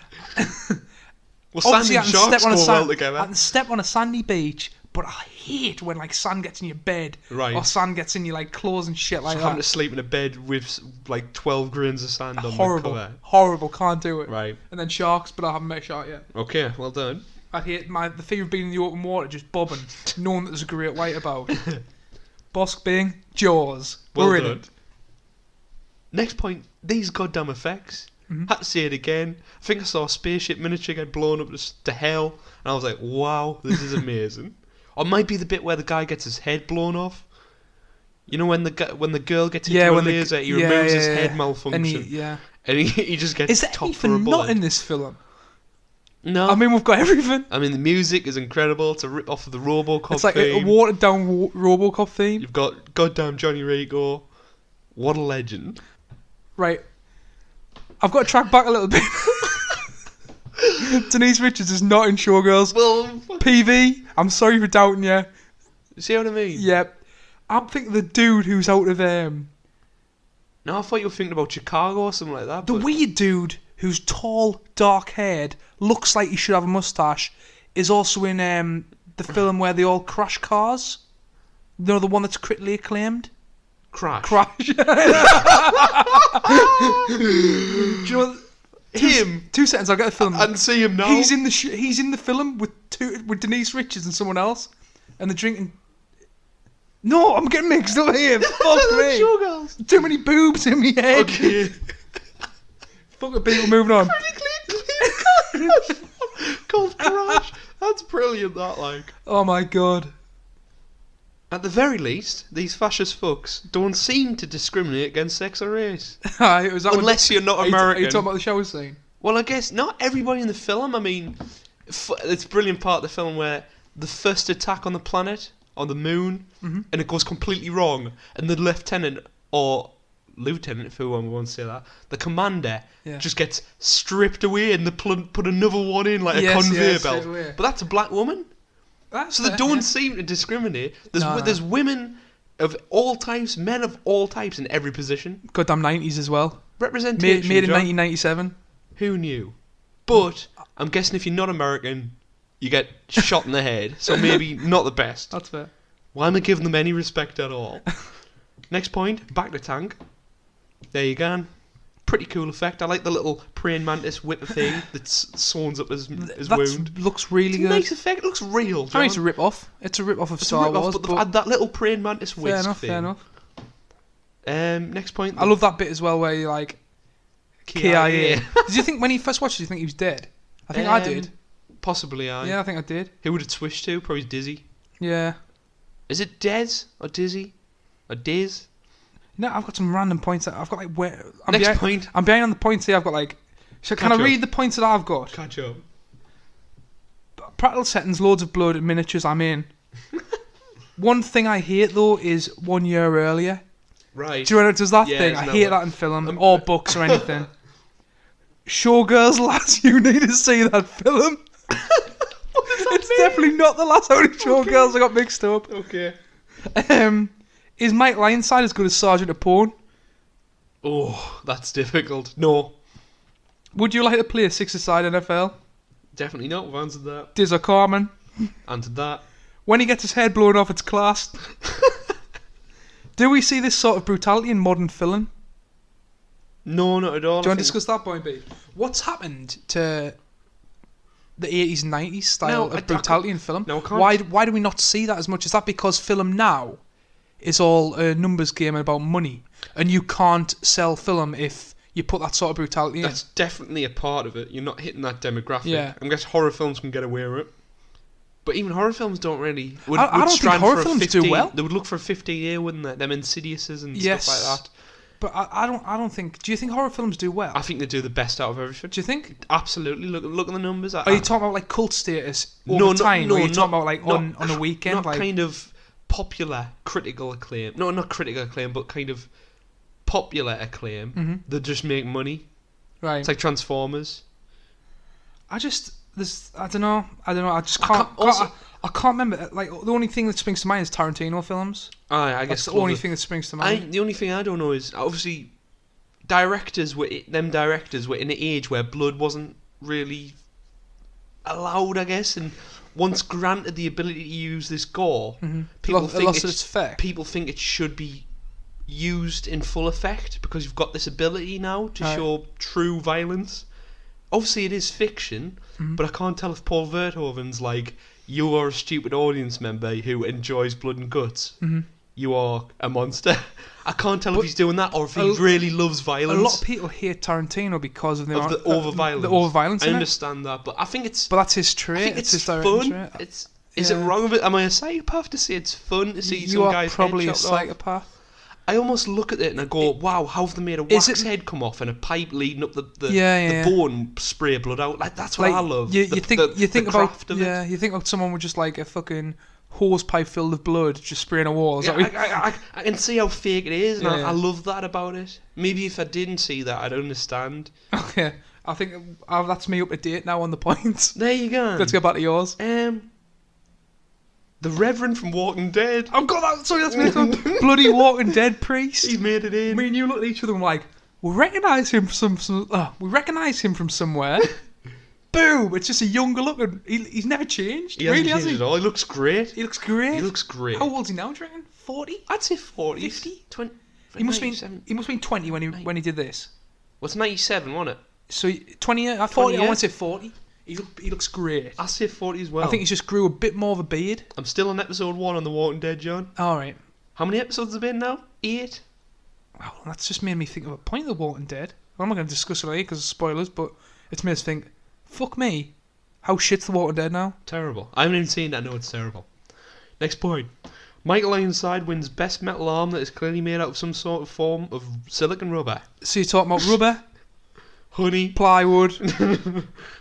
Speaker 2: Well, sand
Speaker 1: Obviously,
Speaker 2: and sharks go well together.
Speaker 1: I can step on a sandy beach, but I hate when like sand gets in your bed,
Speaker 2: Right.
Speaker 1: or sand gets in your like clothes and shit like
Speaker 2: So having
Speaker 1: that.
Speaker 2: to sleep in a bed with like 12 grains of sand on
Speaker 1: Horrible,
Speaker 2: the cover.
Speaker 1: horrible. Can't do it.
Speaker 2: Right.
Speaker 1: And then sharks, but I haven't met a shark yet.
Speaker 2: Okay, well done.
Speaker 1: I hate the fear of being in the open water, just bobbing, knowing that there's a great white about. Bosk being Jaws.
Speaker 2: Well
Speaker 1: We're in
Speaker 2: done.
Speaker 1: it.
Speaker 2: Next point, these goddamn effects. Had to say it again. I think I saw a spaceship miniature get blown up to hell, and I was like, wow, this is amazing. Or it might be the bit where the guy gets his head blown off. You know when the girl gets into a laser, he removes his head malfunction. And he just gets
Speaker 1: Is there
Speaker 2: top for a
Speaker 1: anything
Speaker 2: bullet.
Speaker 1: not in this film?
Speaker 2: No.
Speaker 1: I mean, we've got everything.
Speaker 2: I mean, the music is incredible. It's a rip off of the RoboCop
Speaker 1: It's like
Speaker 2: theme.
Speaker 1: a watered down RoboCop theme.
Speaker 2: You've got goddamn Johnny Rico. What a legend.
Speaker 1: Right. I've got to track back a little bit. Denise Richards is not in Showgirls.
Speaker 2: Well,
Speaker 1: PV, I'm sorry for doubting you.
Speaker 2: see what I mean?
Speaker 1: Yep. I'm thinking the dude who's out of
Speaker 2: No, I thought you were thinking about Chicago or something like that.
Speaker 1: the
Speaker 2: but
Speaker 1: weird dude who's tall, dark haired, looks like he should have a mustache, is also in the film where they all crash cars. You know, the one that's critically acclaimed?
Speaker 2: Crash.
Speaker 1: Crash. Do you know what?
Speaker 2: Him.
Speaker 1: 2 seconds, I'll get the film.
Speaker 2: And see him now.
Speaker 1: He's in the film with Denise Richards and someone else, and they're drinking. No, I'm getting mixed up here. Fuck me.
Speaker 2: Showgirls.
Speaker 1: Too many boobs in my head.
Speaker 2: Okay.
Speaker 1: Fuck it, people. Moving on.
Speaker 2: Called Crash. That's brilliant. That like.
Speaker 1: Oh my god.
Speaker 2: At the very least, these fascist fucks don't seem to discriminate against sex or race.
Speaker 1: Was that
Speaker 2: Unless you're not
Speaker 1: Are
Speaker 2: American.
Speaker 1: you talking about the shower scene?
Speaker 2: Well, I guess not everybody in the film. I mean, it's a brilliant part of the film where the first attack on the planet, on the moon, and it goes completely wrong, and the lieutenant, or lieutenant, if anyone wants to say that, the commander, just gets stripped away, and they put another one in, like a conveyor belt. But that's a black woman. So they don't seem to discriminate. There's women of all types, men of all types in every position.
Speaker 1: Goddamn 90s as well.
Speaker 2: Representation.
Speaker 1: Made in
Speaker 2: John.
Speaker 1: 1997.
Speaker 2: Who knew? But I'm guessing if you're not American, you get shot in the head. So maybe not the best.
Speaker 1: That's fair.
Speaker 2: Why am I giving them any respect at all? Next point, back to tank. There you go. Pretty cool effect. I like the little praying mantis whip thing that sews up his wound.
Speaker 1: Looks really
Speaker 2: It's a
Speaker 1: good.
Speaker 2: nice effect. It looks real.
Speaker 1: I mean,
Speaker 2: John.
Speaker 1: it's a rip-off. It's a rip-off of
Speaker 2: It's a
Speaker 1: Star
Speaker 2: rip-off,
Speaker 1: Wars.
Speaker 2: but they've had that little praying mantis whisk
Speaker 1: fair enough,
Speaker 2: thing.
Speaker 1: fair enough.
Speaker 2: Next point.
Speaker 1: I love that bit as well where you like
Speaker 2: KIA.
Speaker 1: Did you think when you first watched it, did you think he was dead? I think I did.
Speaker 2: Possibly, I.
Speaker 1: Yeah, I think I did.
Speaker 2: Who would it switch to? Probably Dizzy.
Speaker 1: Yeah.
Speaker 2: Is it Dez or Dizzy or Diz?
Speaker 1: No, I've got some random points. I've got like where.
Speaker 2: Next point.
Speaker 1: I'm behind on the points here. I've got like. So can
Speaker 2: Catch
Speaker 1: I
Speaker 2: up.
Speaker 1: read the points that I've got?
Speaker 2: Catch up.
Speaker 1: Practical settings, loads of blood and miniatures. I'm in. One thing I hate though is 1 year earlier.
Speaker 2: Right.
Speaker 1: Do you know when it does that
Speaker 2: Yeah,
Speaker 1: thing?
Speaker 2: isn't
Speaker 1: I
Speaker 2: that
Speaker 1: hate
Speaker 2: what-
Speaker 1: that in film or books or anything. Showgirls, lads, you need to see that film. It's definitely not the last only Showgirls. I got mixed up.
Speaker 2: Okay.
Speaker 1: Is Mike Ironside as good as Sergeant Apone?
Speaker 2: Oh, that's difficult. No.
Speaker 1: Would you like to play a six-a-side NFL?
Speaker 2: Definitely not. We've answered that.
Speaker 1: Diz or Carmen?
Speaker 2: Answered that.
Speaker 1: When he gets his head blown off, it's class. Do we see this sort of brutality in modern film?
Speaker 2: No, not at all.
Speaker 1: Do you want to discuss that point, B? What's happened to the 80s and 90s style
Speaker 2: No, I
Speaker 1: of brutality in film?
Speaker 2: No, I can't.
Speaker 1: Why do we not see that as much? Is that because film now is all a numbers game about money, and you can't sell film if you put that sort of brutality
Speaker 2: That's definitely a part of it. You're not hitting that demographic.
Speaker 1: Yeah.
Speaker 2: I guess horror films can get away with it. But even horror films don't really. Would,
Speaker 1: I
Speaker 2: would
Speaker 1: don't think
Speaker 2: strive
Speaker 1: horror
Speaker 2: for a
Speaker 1: films
Speaker 2: 15,
Speaker 1: do well.
Speaker 2: They would look for a 15-year, wouldn't they? Them Insidiouses and
Speaker 1: Yes.
Speaker 2: stuff like that.
Speaker 1: in? But I don't think. Do you think horror films do well?
Speaker 2: I think they do the best out of everything.
Speaker 1: Do you think?
Speaker 2: Absolutely. Look at the numbers.
Speaker 1: Are you talking about like cult status over time? Or are you talking about like on a weekend?
Speaker 2: Not
Speaker 1: like
Speaker 2: kind of popular critical acclaim. No, not critical acclaim, but kind of popular acclaim.
Speaker 1: Mhm.
Speaker 2: That just make money.
Speaker 1: right.
Speaker 2: It's like Transformers.
Speaker 1: I don't know. I just
Speaker 2: I
Speaker 1: can't.
Speaker 2: can't- also-
Speaker 1: I can't remember. Like the only thing that springs to mind is Tarantino films.
Speaker 2: I
Speaker 1: That's
Speaker 2: guess
Speaker 1: the only thing that springs to mind.
Speaker 2: The only thing I don't know is obviously directors were in an age where blood wasn't really allowed, I guess, and once granted the ability to use this gore, people
Speaker 1: It
Speaker 2: think
Speaker 1: lost its effect.
Speaker 2: people think it should be used in full effect because you've got this ability now to
Speaker 1: Right.
Speaker 2: show true violence. Obviously, it is fiction, but I can't tell if Paul Verhoeven's like, you are a stupid audience member who enjoys blood and guts. You are a monster. I can't tell if he's doing that or if he really loves
Speaker 1: A
Speaker 2: violence.
Speaker 1: lot of people hate Tarantino because of the
Speaker 2: of the over-violence.
Speaker 1: The over-violence
Speaker 2: I
Speaker 1: in it.
Speaker 2: understand that, but I think it's.
Speaker 1: But that's his
Speaker 2: I
Speaker 1: trait.
Speaker 2: think it's
Speaker 1: his directing
Speaker 2: fun.
Speaker 1: trait.
Speaker 2: Is it
Speaker 1: Yeah.
Speaker 2: wrong of it? Am I a psychopath to say it's fun to see
Speaker 1: You
Speaker 2: some
Speaker 1: are
Speaker 2: guy's
Speaker 1: probably
Speaker 2: head
Speaker 1: a
Speaker 2: chopped off?
Speaker 1: psychopath.
Speaker 2: I almost look at it and I go, wow, how have they made a
Speaker 1: Is
Speaker 2: wax
Speaker 1: it-
Speaker 2: head come off and a pipe leading up the
Speaker 1: Yeah.
Speaker 2: bone spray blood out? Like that's what
Speaker 1: Like
Speaker 2: I love.
Speaker 1: you
Speaker 2: The-
Speaker 1: think
Speaker 2: the-
Speaker 1: you think
Speaker 2: the
Speaker 1: about
Speaker 2: craft of it.
Speaker 1: you think about someone with just like a fucking hose pipe filled with blood just spraying a wall. Is
Speaker 2: Yeah,
Speaker 1: that what you-
Speaker 2: I can see how fake it is, and
Speaker 1: Yeah.
Speaker 2: I love that about it. Maybe if I didn't see that, I'd understand.
Speaker 1: Okay, I think that's me up to date now on the points.
Speaker 2: There you go.
Speaker 1: Let's go back to yours.
Speaker 2: The Reverend from Walking Dead.
Speaker 1: I've got that. Sorry, that's me. Bloody Walking Dead priest.
Speaker 2: He made it in.
Speaker 1: Me and you looked at each other and were like, we recognise him from we recognise him from somewhere. Boom! It's just a younger looking. He's never changed.
Speaker 2: He hasn't
Speaker 1: really,
Speaker 2: changed
Speaker 1: has
Speaker 2: at all. He looks great.
Speaker 1: he? He looks great.
Speaker 2: He looks great.
Speaker 1: How old's he now? Do you reckon? 40?
Speaker 2: I'd say 40.
Speaker 1: 50?
Speaker 2: 20.
Speaker 1: He must be.
Speaker 2: 97.
Speaker 1: He must have been 20 when he did this.
Speaker 2: What's 97, wasn't it?
Speaker 1: So 20 years. 40. I
Speaker 2: years?
Speaker 1: want to say 40. He looks great.
Speaker 2: I say 40 as well.
Speaker 1: I think he's just grew a bit more of a beard.
Speaker 2: I'm still on episode 1 on The Walking Dead, John.
Speaker 1: All right.
Speaker 2: How many episodes have been now? 8?
Speaker 1: Wow, that's just made me think of a point of The Walking Dead. I'm not going to discuss it later because of spoilers, but it's made us think, fuck me, how shit's The Walking Dead now?
Speaker 2: Terrible. I haven't even seen that. I know it's terrible. Next point. Michael Ironside wins best metal arm that is clearly made out of some sort of form of silicon rubber.
Speaker 1: So you're talking about rubber,
Speaker 2: Honey.
Speaker 1: plywood,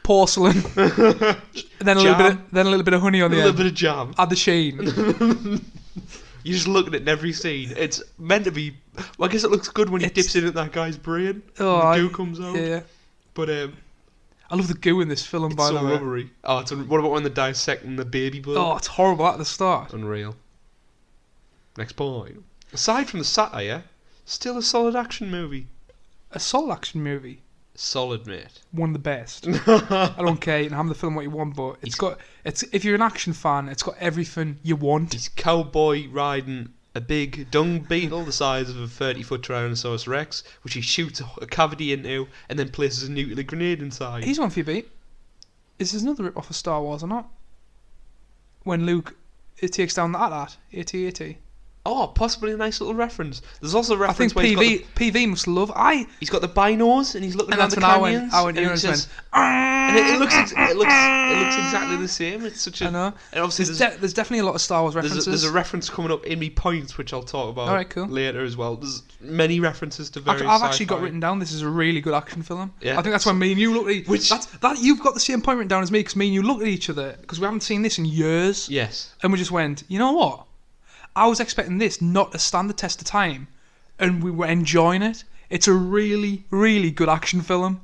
Speaker 1: porcelain, and then a little bit of honey on
Speaker 2: A
Speaker 1: the
Speaker 2: little
Speaker 1: end.
Speaker 2: bit of jam.
Speaker 1: Add the sheen.
Speaker 2: You just look at it in every scene. It's meant to be. Well, I guess it looks good when he
Speaker 1: It's-
Speaker 2: dips in at that guy's brain.
Speaker 1: Oh,
Speaker 2: and the goo comes out.
Speaker 1: Yeah.
Speaker 2: But
Speaker 1: I love the goo in this film,
Speaker 2: it's
Speaker 1: by
Speaker 2: so
Speaker 1: the way.
Speaker 2: rubbery. Oh, what about when they're dissecting the baby blood?
Speaker 1: Oh, it's horrible at the start.
Speaker 2: Unreal. Next point. Aside from the satire, still a solid action movie.
Speaker 1: A soul action movie.
Speaker 2: Solid, mate.
Speaker 1: One of the best. I don't care. You can have the film what you want, but it's if you're an action fan, it's got everything you want.
Speaker 2: He's cowboy riding a big dung beetle the size of a 30-foot Tyrannosaurus Rex, which he shoots a cavity into and then places a nuclear grenade inside.
Speaker 1: He's one for you, beat. Is there another rip off of Star Wars or not? When Luke takes down the AT-AT, AT-AT.
Speaker 2: Oh, possibly a nice little reference. There's also a
Speaker 1: I
Speaker 2: reference
Speaker 1: think
Speaker 2: where
Speaker 1: PV must love.
Speaker 2: he's got the binos and he's looking
Speaker 1: And
Speaker 2: around
Speaker 1: that's
Speaker 2: the
Speaker 1: when
Speaker 2: canyons.
Speaker 1: I went,
Speaker 2: and
Speaker 1: you
Speaker 2: he
Speaker 1: know,
Speaker 2: says,
Speaker 1: went,
Speaker 2: and it looks exactly the same. It's such a.
Speaker 1: I know.
Speaker 2: And obviously
Speaker 1: There's definitely a lot of Star Wars references.
Speaker 2: there's a reference coming up in me points, which I'll talk about
Speaker 1: Alright, cool.
Speaker 2: later as well. There's many references to various.
Speaker 1: I've actually got
Speaker 2: sci-fi.
Speaker 1: written down. This is a really good action film.
Speaker 2: Yeah.
Speaker 1: I think that's when me and you looked at
Speaker 2: Which-
Speaker 1: that you've got the same point written down as me because me and you looked at each other because we haven't seen this in years.
Speaker 2: Yes.
Speaker 1: And we just went, you know what? I was expecting this not to stand the test of time, and we were enjoying it. It's a really, really good action film.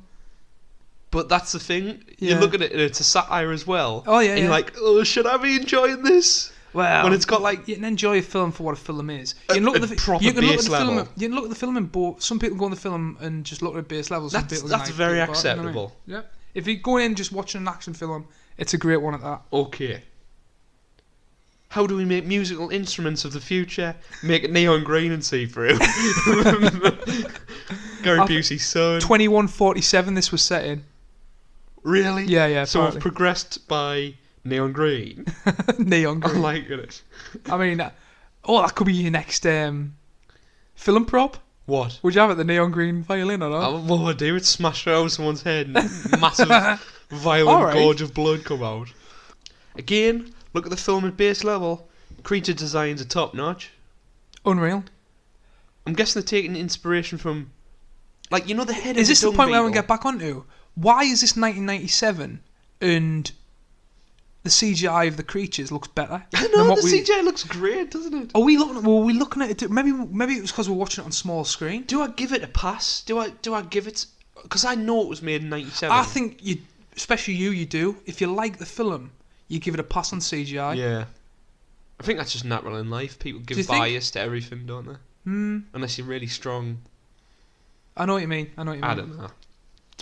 Speaker 2: But that's the thing.
Speaker 1: Yeah.
Speaker 2: You look at it, and it's a satire as well.
Speaker 1: Oh, yeah,
Speaker 2: And you're
Speaker 1: yeah.
Speaker 2: like, oh, should I be enjoying this?
Speaker 1: Well,
Speaker 2: When it's got like
Speaker 1: you can enjoy a film for what a film is. You can look
Speaker 2: a
Speaker 1: at the
Speaker 2: proper
Speaker 1: you can look at
Speaker 2: base
Speaker 1: the film.
Speaker 2: level.
Speaker 1: You can look at the film and both. Some people go on the film and just look at base level. Some
Speaker 2: That's-
Speaker 1: people
Speaker 2: that's
Speaker 1: can,
Speaker 2: very
Speaker 1: do it, you know what I mean?
Speaker 2: acceptable.
Speaker 1: Yeah. If you're going in just watching an action film, it's a great one at that.
Speaker 2: okay. How do we make musical instruments of the future? Make it neon green and see through. Gary Busey's son.
Speaker 1: 2147. This was set in.
Speaker 2: Really?
Speaker 1: Yeah, yeah.
Speaker 2: So we've
Speaker 1: apparently.
Speaker 2: progressed by neon green.
Speaker 1: Neon
Speaker 2: I'm
Speaker 1: green.
Speaker 2: liking it.
Speaker 1: I mean, that could be your next film prop.
Speaker 2: What?
Speaker 1: Would you have it, the neon green violin or not?
Speaker 2: What would I do? It's smash it out of someone's head and massive violent
Speaker 1: Alright.
Speaker 2: gorge of blood come out. Again, look at the film at base level. Creature designs are top notch.
Speaker 1: Unreal.
Speaker 2: I'm guessing they're taking inspiration from, like, you know, the head.
Speaker 1: Is
Speaker 2: of
Speaker 1: this the
Speaker 2: dung
Speaker 1: point where we
Speaker 2: beetle?
Speaker 1: get back onto? Why is this 1997 and the CGI of the creatures looks better?
Speaker 2: I
Speaker 1: than
Speaker 2: know
Speaker 1: what
Speaker 2: the CGI looks great, doesn't it?
Speaker 1: Are we looking? Were we looking at it? Maybe it was because we're watching it on small screen.
Speaker 2: Do I give it a pass? Do I give it? Because I know it was made in '97.
Speaker 1: I think you, especially you do. If you like the film, you give it a pass on CGI.
Speaker 2: Yeah. I think that's just natural in life. People
Speaker 1: you
Speaker 2: give
Speaker 1: think?
Speaker 2: bias to everything, don't they? Unless you're really strong.
Speaker 1: I know what you mean. I
Speaker 2: don't know.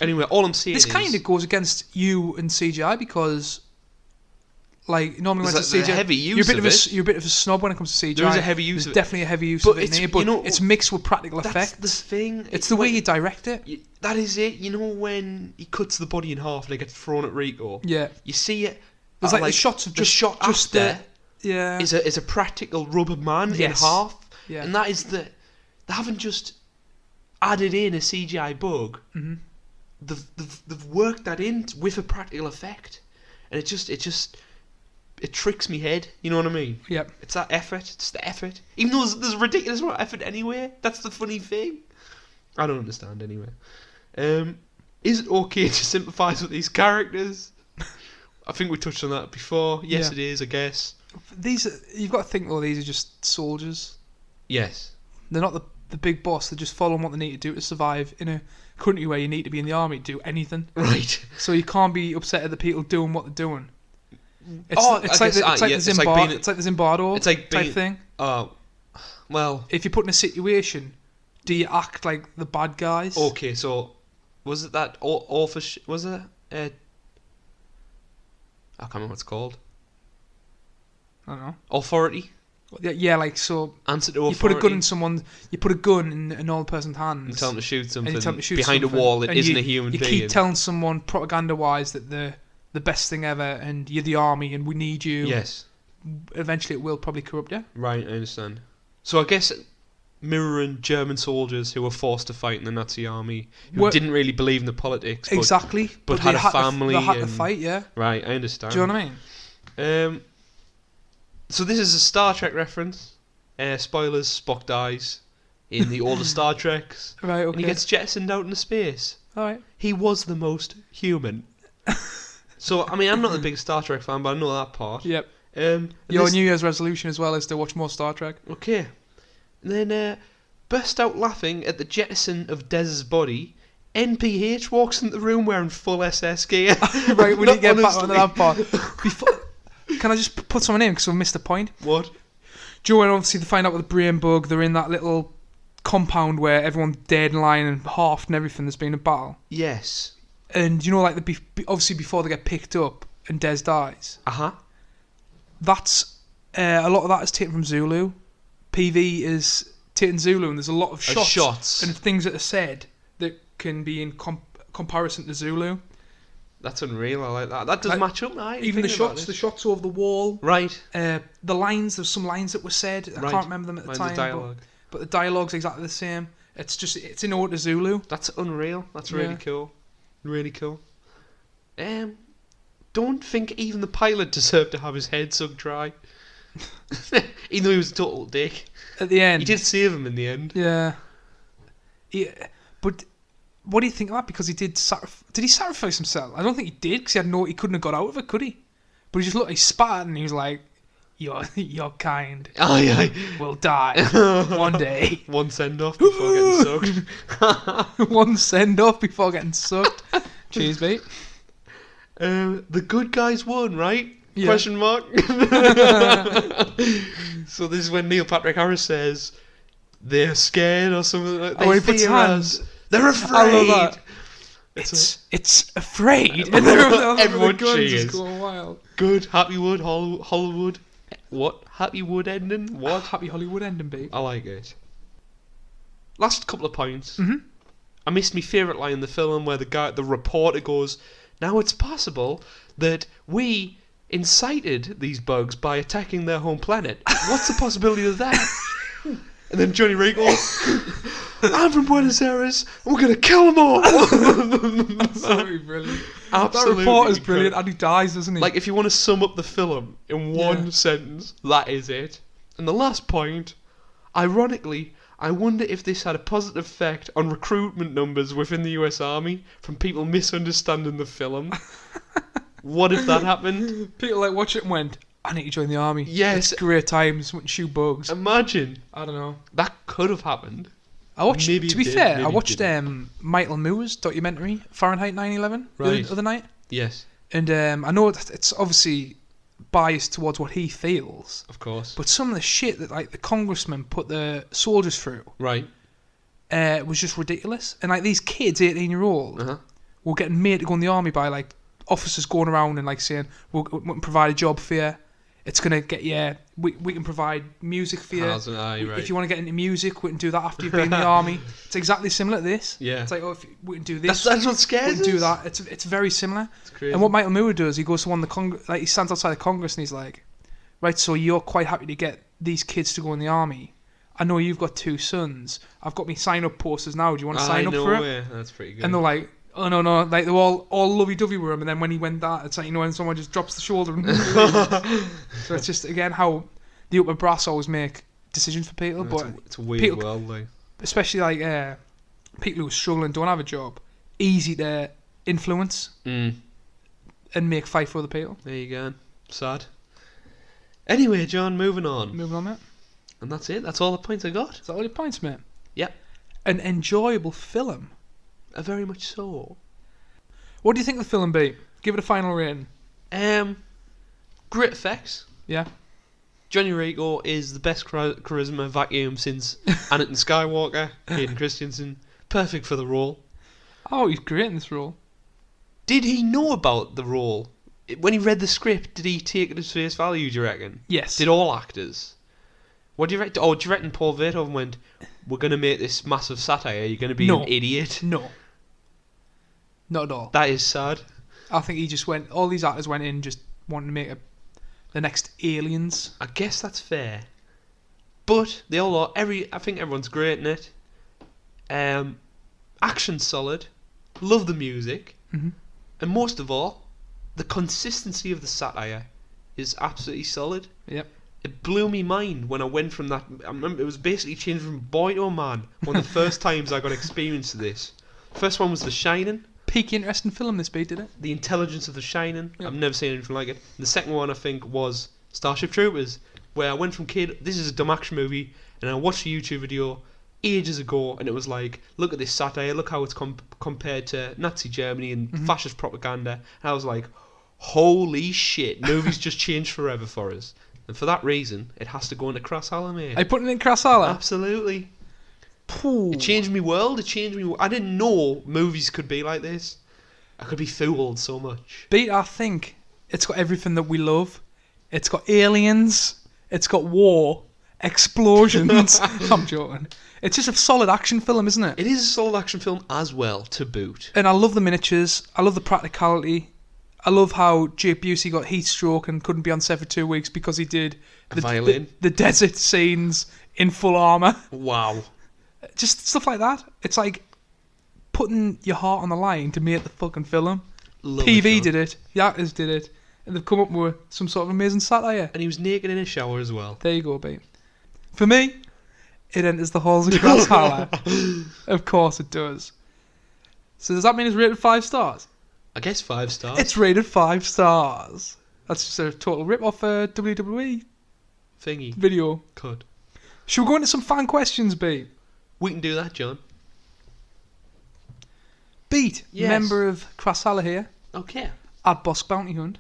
Speaker 2: Anyway, all I'm saying
Speaker 1: This
Speaker 2: is
Speaker 1: kind of goes against you and CGI because, like, normally when
Speaker 2: There's
Speaker 1: it's
Speaker 2: a
Speaker 1: CGI,
Speaker 2: heavy use
Speaker 1: you're a bit
Speaker 2: of
Speaker 1: of,
Speaker 2: it.
Speaker 1: You're a bit of a snob when it comes to CGI.
Speaker 2: There is a heavy use
Speaker 1: There's
Speaker 2: of it.
Speaker 1: definitely a heavy use
Speaker 2: But
Speaker 1: of it,
Speaker 2: it's-
Speaker 1: in here, but
Speaker 2: you know,
Speaker 1: it's mixed with practical
Speaker 2: that's
Speaker 1: effect.
Speaker 2: the thing.
Speaker 1: It's the way you direct it.
Speaker 2: That is it. You know when he cuts the body in half and it gets thrown at Rico.
Speaker 1: Yeah.
Speaker 2: You see it.
Speaker 1: There's like the shots of
Speaker 2: the
Speaker 1: just
Speaker 2: shot
Speaker 1: just
Speaker 2: after
Speaker 1: yeah.
Speaker 2: is a practical rubber man
Speaker 1: Yes.
Speaker 2: in half.
Speaker 1: Yeah.
Speaker 2: And that is they haven't just added in a CGI bug.
Speaker 1: Mhm.
Speaker 2: They've worked that in with a practical effect, and it tricks me head. You know what I mean?
Speaker 1: Yep.
Speaker 2: It's that effort. It's the effort. Even though there's a ridiculous amount of effort anyway. That's the funny thing. I don't understand anyway. Is it okay to sympathise with these characters? I think we touched on that before. Yes,
Speaker 1: Yeah.
Speaker 2: it is. I guess.
Speaker 1: You've got to think though. These are just soldiers.
Speaker 2: Yes.
Speaker 1: They're not the big boss. They're just following what they need to do to survive in a country where you need to be in the army to do anything.
Speaker 2: Right.
Speaker 1: So you can't be upset at the people doing what they're doing. It's,
Speaker 2: Oh,
Speaker 1: it's
Speaker 2: I
Speaker 1: like
Speaker 2: guess,
Speaker 1: the
Speaker 2: yeah, it's like being-
Speaker 1: it's like the Zimbardo
Speaker 2: it's like
Speaker 1: type
Speaker 2: being-
Speaker 1: thing.
Speaker 2: Well.
Speaker 1: If you're put in a situation, do you act like the bad guys?
Speaker 2: Okay, so was it that office? Was it? I can't remember what it's called.
Speaker 1: I don't know.
Speaker 2: Authority.
Speaker 1: Yeah, like so.
Speaker 2: Answer to
Speaker 1: You
Speaker 2: authority.
Speaker 1: put a gun in someone. You put a gun in an old person's hands.
Speaker 2: And tell them to shoot
Speaker 1: and
Speaker 2: something
Speaker 1: you tell them to shoot
Speaker 2: behind
Speaker 1: something,
Speaker 2: a wall that
Speaker 1: and
Speaker 2: isn't
Speaker 1: you,
Speaker 2: a human
Speaker 1: you
Speaker 2: being.
Speaker 1: keep telling someone propaganda-wise that they're the best thing ever, and you're the army, and we need you.
Speaker 2: Yes.
Speaker 1: Eventually, it will probably corrupt you.
Speaker 2: Right, I understand. So I guess mirroring German soldiers who were forced to fight in the Nazi army, who
Speaker 1: What-
Speaker 2: didn't really believe in the politics. But,
Speaker 1: Exactly.
Speaker 2: but
Speaker 1: they
Speaker 2: had a
Speaker 1: to-
Speaker 2: family
Speaker 1: They had to
Speaker 2: and-
Speaker 1: fight. Yeah.
Speaker 2: Right, I understand.
Speaker 1: Do you know what I mean?
Speaker 2: So this is a Star Trek reference. Spoilers, Spock dies in the older Star Treks.
Speaker 1: Right. Okay.
Speaker 2: And he gets jettisoned out into space.
Speaker 1: All right.
Speaker 2: He was the most human. So, I mean, I'm not the biggest Star Trek fan, but I know that part.
Speaker 1: Yep.
Speaker 2: And
Speaker 1: Your
Speaker 2: this-
Speaker 1: New Year's resolution as well is to watch more Star Trek.
Speaker 2: Okay. And then, burst out laughing at the jettison of Dez's body. NPH walks into the room wearing full SS gear.
Speaker 1: Right. We need to get back
Speaker 2: Honestly.
Speaker 1: onto that part. Before, can I just put someone in because we missed the point?
Speaker 2: What?
Speaker 1: Joe and obviously they find out with the brain bug. They're in that little compound where everyone's dead and lying and halved and everything. There's been a battle,
Speaker 2: Yes.
Speaker 1: and you know, like obviously before they get picked up and Des dies. That's a lot of that is taken from Zulu. PV is taken Zulu, and there's a lot of shots and things that are said that can be in comparison to Zulu.
Speaker 2: That's unreal. I like that. That does match up.
Speaker 1: Even the shots over the wall.
Speaker 2: Right.
Speaker 1: The lines. There's some lines that were said. I can't remember them at the time.
Speaker 2: The dialogue.
Speaker 1: But the dialogue's exactly the same. It's in order Zulu.
Speaker 2: That's unreal. That's really cool. Really cool. Don't think even the pilot deserved to have his head sucked dry. Even though he was a total dick.
Speaker 1: At the end.
Speaker 2: He did save him in the end.
Speaker 1: Yeah. But what do you think of that? Because he did he sacrifice himself? I don't think he did, because he couldn't have got out of it, could he? But he just looked, he spat and he was like, Your kind will die one day.
Speaker 2: One send-off before getting sucked.
Speaker 1: One send-off before getting sucked. Cheers, mate.
Speaker 2: The good guys won, right?
Speaker 1: Yeah.
Speaker 2: Question mark. So this is when Neil Patrick Harris says they're scared or something like that.
Speaker 1: He puts hands.
Speaker 2: They're afraid.
Speaker 1: I love that. It's afraid. And
Speaker 2: everyone
Speaker 1: the guns
Speaker 2: cheers.
Speaker 1: just going wild.
Speaker 2: Good. Happy Wood, Hollywood. What? Happy Wood ending? What?
Speaker 1: Happy Hollywood ending, babe.
Speaker 2: I like it. Last couple of points.
Speaker 1: Mm-hmm.
Speaker 2: I missed my favourite line in the film where the reporter goes, "Now it's possible that we incited these bugs by attacking their home planet. What's the possibility of that?" And then Johnny Ray goes, "I'm from Buenos Aires, and we're going to kill them all."
Speaker 1: That's absolutely brilliant.
Speaker 2: Absolutely.
Speaker 1: That reporter's brilliant, and he dies, doesn't he?
Speaker 2: Like, if you want to sum up the film in one sentence, that is it. And the last point, ironically, I wonder if this had a positive effect on recruitment numbers within the US Army from people misunderstanding the film. What if that happened?
Speaker 1: People like watch it and went, I need to join the army.
Speaker 2: Yes.
Speaker 1: It's great times, went and shoot bugs.
Speaker 2: Imagine.
Speaker 1: I don't know.
Speaker 2: That could have happened.
Speaker 1: I watched,
Speaker 2: Maybe
Speaker 1: to be
Speaker 2: it did,
Speaker 1: fair,
Speaker 2: maybe
Speaker 1: I
Speaker 2: it
Speaker 1: watched
Speaker 2: didn't.
Speaker 1: Michael Moore's documentary, Fahrenheit 9/11,
Speaker 2: Right.
Speaker 1: the other night.
Speaker 2: Yes,
Speaker 1: And I know that it's obviously biased towards what he feels,
Speaker 2: of course.
Speaker 1: but some of the shit that like the congressman put the soldiers through
Speaker 2: Right.
Speaker 1: was just ridiculous. And like these kids, 18-year-old, were getting made to go in the army by like officers going around and like saying, we'll provide a job for you. It's going to get you, we can provide music for you. If you want to get into music, we can do that after you've been in the army. It's exactly similar to this.
Speaker 2: Yeah.
Speaker 1: It's like, oh, if we can do this.
Speaker 2: That's what scares us.
Speaker 1: We can do that. It's very similar.
Speaker 2: It's crazy.
Speaker 1: And what Michael Moore does, he goes to one of the like he stands outside the Congress and he's like, right, so you're quite happy to get these kids to go in the army. I know you've got 2 sons. I've got me sign-up posters now. Do you want to sign up for it?
Speaker 2: That's pretty good.
Speaker 1: And they're like, oh no, like they're all lovey-dovey with him, and then when he went that, it's like, you know, when someone just drops the shoulder and so it's just again how the upper brass always make decisions for people, but
Speaker 2: it's a weird
Speaker 1: people,
Speaker 2: world, like.
Speaker 1: especially like people who are struggling, don't have a job, easy to influence and make fight for other people.
Speaker 2: There you go. Sad. Anyway, John, moving on.
Speaker 1: Moving on, mate.
Speaker 2: And that's it. That's all the points I got.
Speaker 1: Is that all your points, mate?
Speaker 2: Yep.
Speaker 1: An enjoyable film.
Speaker 2: Very much so.
Speaker 1: What do you think of the film be? Give it a final rating.
Speaker 2: Great effects.
Speaker 1: Yeah.
Speaker 2: Johnny Rico is the best charisma vacuum since Anakin Skywalker. Hayden Christensen, perfect for the role.
Speaker 1: Oh, he's great in this role.
Speaker 2: Did he know about the role? When he read the script, did he take it as face value, do you reckon?
Speaker 1: Yes.
Speaker 2: Did all actors? What do you reckon? Oh, do you reckon Paul Verhoeven went, we're going to make this massive satire, you're going to be an idiot?
Speaker 1: No. Not at all.
Speaker 2: That is sad.
Speaker 1: I think he just went, all these actors went in just wanting to make the next Aliens.
Speaker 2: I guess that's fair. But they all are, I think everyone's great in it. Action's solid. Love the music.
Speaker 1: Mm-hmm.
Speaker 2: And most of all, the consistency of the satire is absolutely solid.
Speaker 1: Yep.
Speaker 2: It blew me mind when I went from that. I remember it was basically changed from boy to a man. One of the first times I got experience of this. First one was The Shining.
Speaker 1: Peak interesting film this beat, did it?
Speaker 2: The Intelligence of The Shining.
Speaker 1: Yep.
Speaker 2: I've never seen anything like it. And the second one I think was Starship Troopers, where I went from kid, this is a dumb action movie, and I watched a YouTube video ages ago, and it was like, look at this satire, look how it's compared to Nazi Germany and fascist propaganda. And I was like, holy shit, movies just changed forever for us. And for that reason, it has to go into Crasshalla, mate.
Speaker 1: Are you putting it in Crasshalla?
Speaker 2: Absolutely.
Speaker 1: Pooh.
Speaker 2: It changed my world. It changed me. I didn't know movies could be like this. I could be fooled so much.
Speaker 1: Beat, I think it's got everything that we love. It's got aliens. It's got war, explosions. I'm joking. It's just a solid action film, isn't it?
Speaker 2: It is a solid action film as well, to boot.
Speaker 1: And I love the miniatures. I love the practicality. I love how Jake Busey got heat stroke and couldn't be on set for 2 weeks because he did
Speaker 2: Violin.
Speaker 1: the desert scenes in full armour.
Speaker 2: Wow.
Speaker 1: Just stuff like that. It's like putting your heart on the line to make the fucking film.
Speaker 2: Lovely
Speaker 1: PV
Speaker 2: film.
Speaker 1: did it. The actors did it. And they've come up with some sort of amazing satire.
Speaker 2: And he was naked in a shower as well.
Speaker 1: There you go, babe. For me, it enters the halls of Crasshalla. Of course it does. So does that mean it's rated 5 stars?
Speaker 2: I guess 5 stars.
Speaker 1: It's rated 5 stars. That's just a total rip off a WWE
Speaker 2: Thingy.
Speaker 1: video.
Speaker 2: Could.
Speaker 1: Should we go into some fan questions, babe?
Speaker 2: We can do that, John.
Speaker 1: Beat,
Speaker 2: Yes.
Speaker 1: member of Crasshalla here,
Speaker 2: Okay.
Speaker 1: at Bosk Bounty Hunt.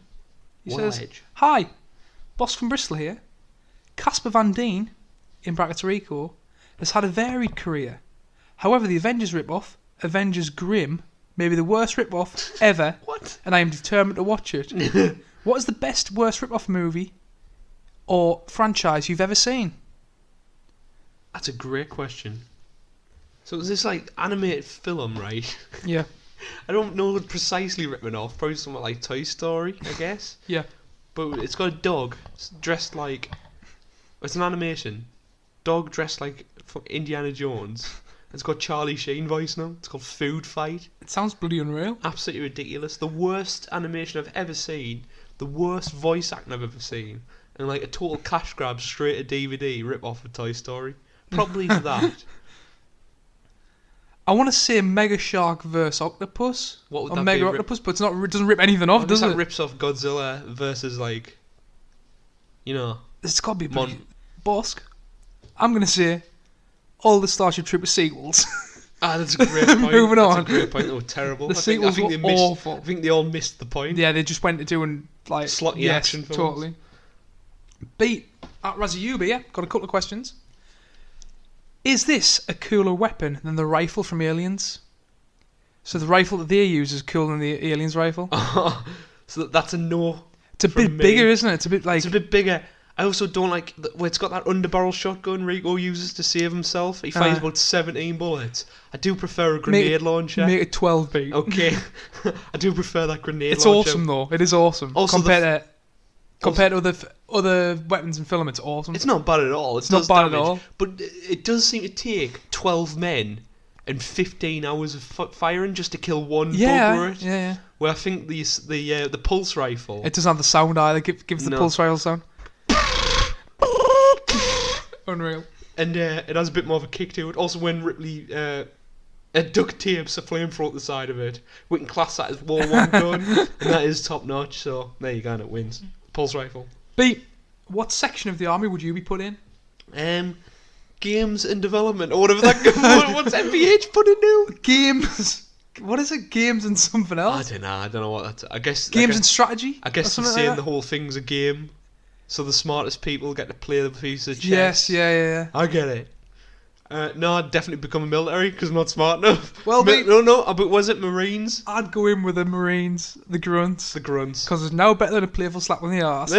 Speaker 1: He
Speaker 2: What
Speaker 1: says,
Speaker 2: age?
Speaker 1: "Hi, Bosk from Bristol here. Casper Van Dien, in brackets Rico, has had a varied career. However, the Avengers rip-off, Avengers Grimm, may be the worst rip-off ever,
Speaker 2: What?
Speaker 1: and I am determined to watch it. What is the best, worst rip-off movie or franchise you've ever seen?"
Speaker 2: That's a great question. So is this like animated film, right?
Speaker 1: Yeah,
Speaker 2: I don't know what precisely ripping off. Probably something like Toy Story, I guess.
Speaker 1: yeah.
Speaker 2: But it's got a dog dressed like... It's an animation. Dog dressed like Indiana Jones. It's got Charlie Sheen voice now. It's called Food Fight.
Speaker 1: It sounds bloody unreal.
Speaker 2: Absolutely ridiculous. The worst animation I've ever seen. The worst voice acting I've ever seen. And like a total cash grab straight to DVD rip off of Toy Story. Probably for that.
Speaker 1: I want to say Mega Shark vs Octopus.
Speaker 2: What would
Speaker 1: or
Speaker 2: that
Speaker 1: Mega
Speaker 2: be?
Speaker 1: Octopus, but it's not. It doesn't rip anything off,
Speaker 2: I guess
Speaker 1: does
Speaker 2: that
Speaker 1: it?
Speaker 2: rips off Godzilla versus like... You know...
Speaker 1: It's got to be
Speaker 2: Mon-
Speaker 1: bloody Bosk. I'm gonna say all the Starship Troopers sequels.
Speaker 2: Ah, that's a great point.
Speaker 1: Moving
Speaker 2: That's
Speaker 1: on.
Speaker 2: a great point. They were terrible.
Speaker 1: The
Speaker 2: I
Speaker 1: sequels
Speaker 2: think
Speaker 1: were
Speaker 2: they missed,
Speaker 1: awful.
Speaker 2: I think they all missed the point.
Speaker 1: Yeah, they just went to doing like
Speaker 2: Slotty action films.
Speaker 1: Totally. Beat at Razayuba, yeah. Got a couple of questions. Is this a cooler weapon than the rifle from Aliens? So the rifle that they use is cooler than the Aliens rifle.
Speaker 2: So that's a no.
Speaker 1: It's a
Speaker 2: from
Speaker 1: bit
Speaker 2: me.
Speaker 1: bigger, isn't it? It's a bit like
Speaker 2: It's a bit bigger. I also don't like where it's got that underbarrel shotgun Rico uses to save himself. He fires about 17 bullets. I do prefer a grenade launcher.
Speaker 1: Make it 12 beat.
Speaker 2: Okay. I do prefer that grenade
Speaker 1: It's
Speaker 2: launcher.
Speaker 1: awesome though. It is awesome.
Speaker 2: Also
Speaker 1: compared to other weapons in film, it's awesome.
Speaker 2: It's not bad at all. It
Speaker 1: not
Speaker 2: does
Speaker 1: bad at
Speaker 2: damage,
Speaker 1: all.
Speaker 2: But it does seem to take 12 men and 15 hours of firing just to kill one bug
Speaker 1: yeah,
Speaker 2: it.
Speaker 1: yeah.
Speaker 2: Where I think the pulse rifle.
Speaker 1: It doesn't have the sound either. Gives the
Speaker 2: No.
Speaker 1: pulse rifle sound. Unreal.
Speaker 2: And it has a bit more of a kick to it. Also, when Ripley duct tapes a flamethrower at the side of it, we can class that as War 1 gun, and that is top notch. So there you go, and it wins. Pulse rifle.
Speaker 1: Beat. What section of the army would you be put in?
Speaker 2: Games and development, or whatever that. What's MVH put in now?
Speaker 1: Games. What is it? Games and something
Speaker 2: I
Speaker 1: else?
Speaker 2: don't know. I don't know what that's. I guess
Speaker 1: Games and strategy.
Speaker 2: I
Speaker 1: or
Speaker 2: guess they're
Speaker 1: something
Speaker 2: saying
Speaker 1: like
Speaker 2: the
Speaker 1: that?
Speaker 2: whole thing's a game, so the smartest people get to play the piece of chess.
Speaker 1: Yes. Yeah.
Speaker 2: I get it. No, I'd definitely become a military because I'm not smart enough.
Speaker 1: Well, mate-
Speaker 2: no. But was it Marines?
Speaker 1: I'd go in with the Marines, the grunts,
Speaker 2: The grunts.
Speaker 1: because it's now better than a playful slap on the arse.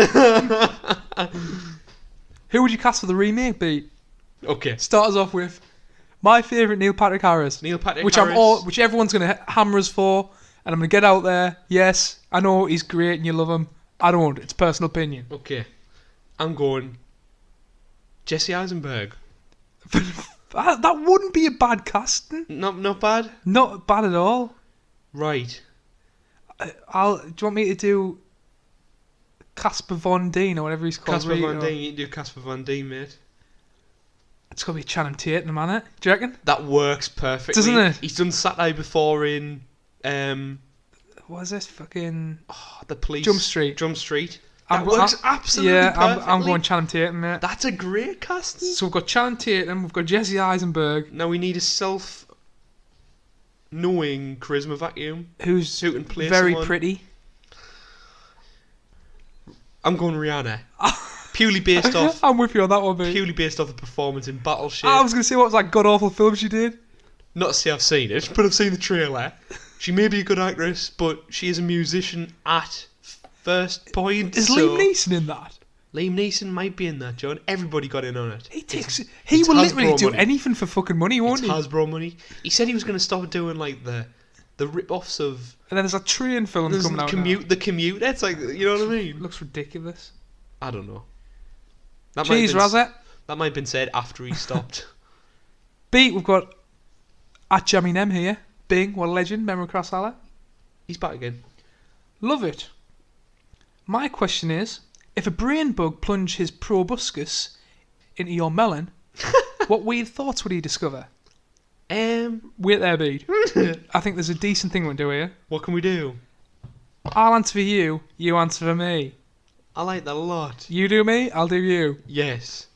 Speaker 1: Who would you cast for the remake, Beat?
Speaker 2: Okay.
Speaker 1: Start us off with my favourite Neil Patrick Harris.
Speaker 2: Neil Patrick
Speaker 1: which
Speaker 2: Harris.
Speaker 1: which everyone's gonna hammer us for, and I'm gonna get out there. Yes, I know he's great and you love him. I don't. It's personal opinion.
Speaker 2: Okay. I'm going Jesse Eisenberg.
Speaker 1: That wouldn't be a bad casting.
Speaker 2: Not bad.
Speaker 1: Not bad at all.
Speaker 2: Right.
Speaker 1: Do you want me to do Casper Von Dien or whatever he's called?
Speaker 2: Casper Van
Speaker 1: Or-
Speaker 2: Dien. You can do Casper Van Dien, mate.
Speaker 1: It's gotta be Channing Tatum, man. Do you reckon?
Speaker 2: That works perfectly.
Speaker 1: Doesn't it?
Speaker 2: He's done Saturday before in
Speaker 1: What is this fucking
Speaker 2: the police.
Speaker 1: Jump Street?
Speaker 2: Jump Street.
Speaker 1: I'm-
Speaker 2: That works
Speaker 1: I'm-
Speaker 2: absolutely
Speaker 1: Yeah,
Speaker 2: perfectly.
Speaker 1: I'm going Channing Tatum, mate.
Speaker 2: That's a great casting.
Speaker 1: So we've got Channing Tatum, we've got Jesse Eisenberg,
Speaker 2: Now we need a self-knowing charisma vacuum.
Speaker 1: who's
Speaker 2: Who can play
Speaker 1: very
Speaker 2: someone.
Speaker 1: pretty.
Speaker 2: I'm going Rihanna. Purely based off
Speaker 1: I'm with you on that one, mate.
Speaker 2: purely based off the performance in Battleship.
Speaker 1: I was going to say what was that god awful film she did.
Speaker 2: Not to say I've seen it, but I've seen the trailer. She may be a good actress, but she is a musician at first point.
Speaker 1: Is
Speaker 2: so
Speaker 1: Liam Neeson in that?
Speaker 2: Liam Neeson might be in that, John. Everybody got in on it.
Speaker 1: He
Speaker 2: it's
Speaker 1: will literally
Speaker 2: Hasbro
Speaker 1: do
Speaker 2: money.
Speaker 1: anything for fucking money, won't
Speaker 2: It's
Speaker 1: he?
Speaker 2: Hasbro money. He said he was going to stop doing like the rip-offs of
Speaker 1: And then there's a train film coming out now.
Speaker 2: the commute. That's like, you know what I mean?
Speaker 1: Looks ridiculous.
Speaker 2: I don't know. That
Speaker 1: Cheers, Razette.
Speaker 2: That might have been said after he stopped.
Speaker 1: B, we've got at Jammy Nem here. Bing, what a legend. Member of Crasshalla.
Speaker 2: He's back again.
Speaker 1: Love it. My question is, if a brain bug plunged his proboscis into your melon, what weird thoughts would he discover? Wait there, Bede. I think there's a decent thing we can do here.
Speaker 2: What can we do?
Speaker 1: I'll answer for you, you answer for me.
Speaker 2: I like that a lot.
Speaker 1: You do me, I'll do you.
Speaker 2: Yes.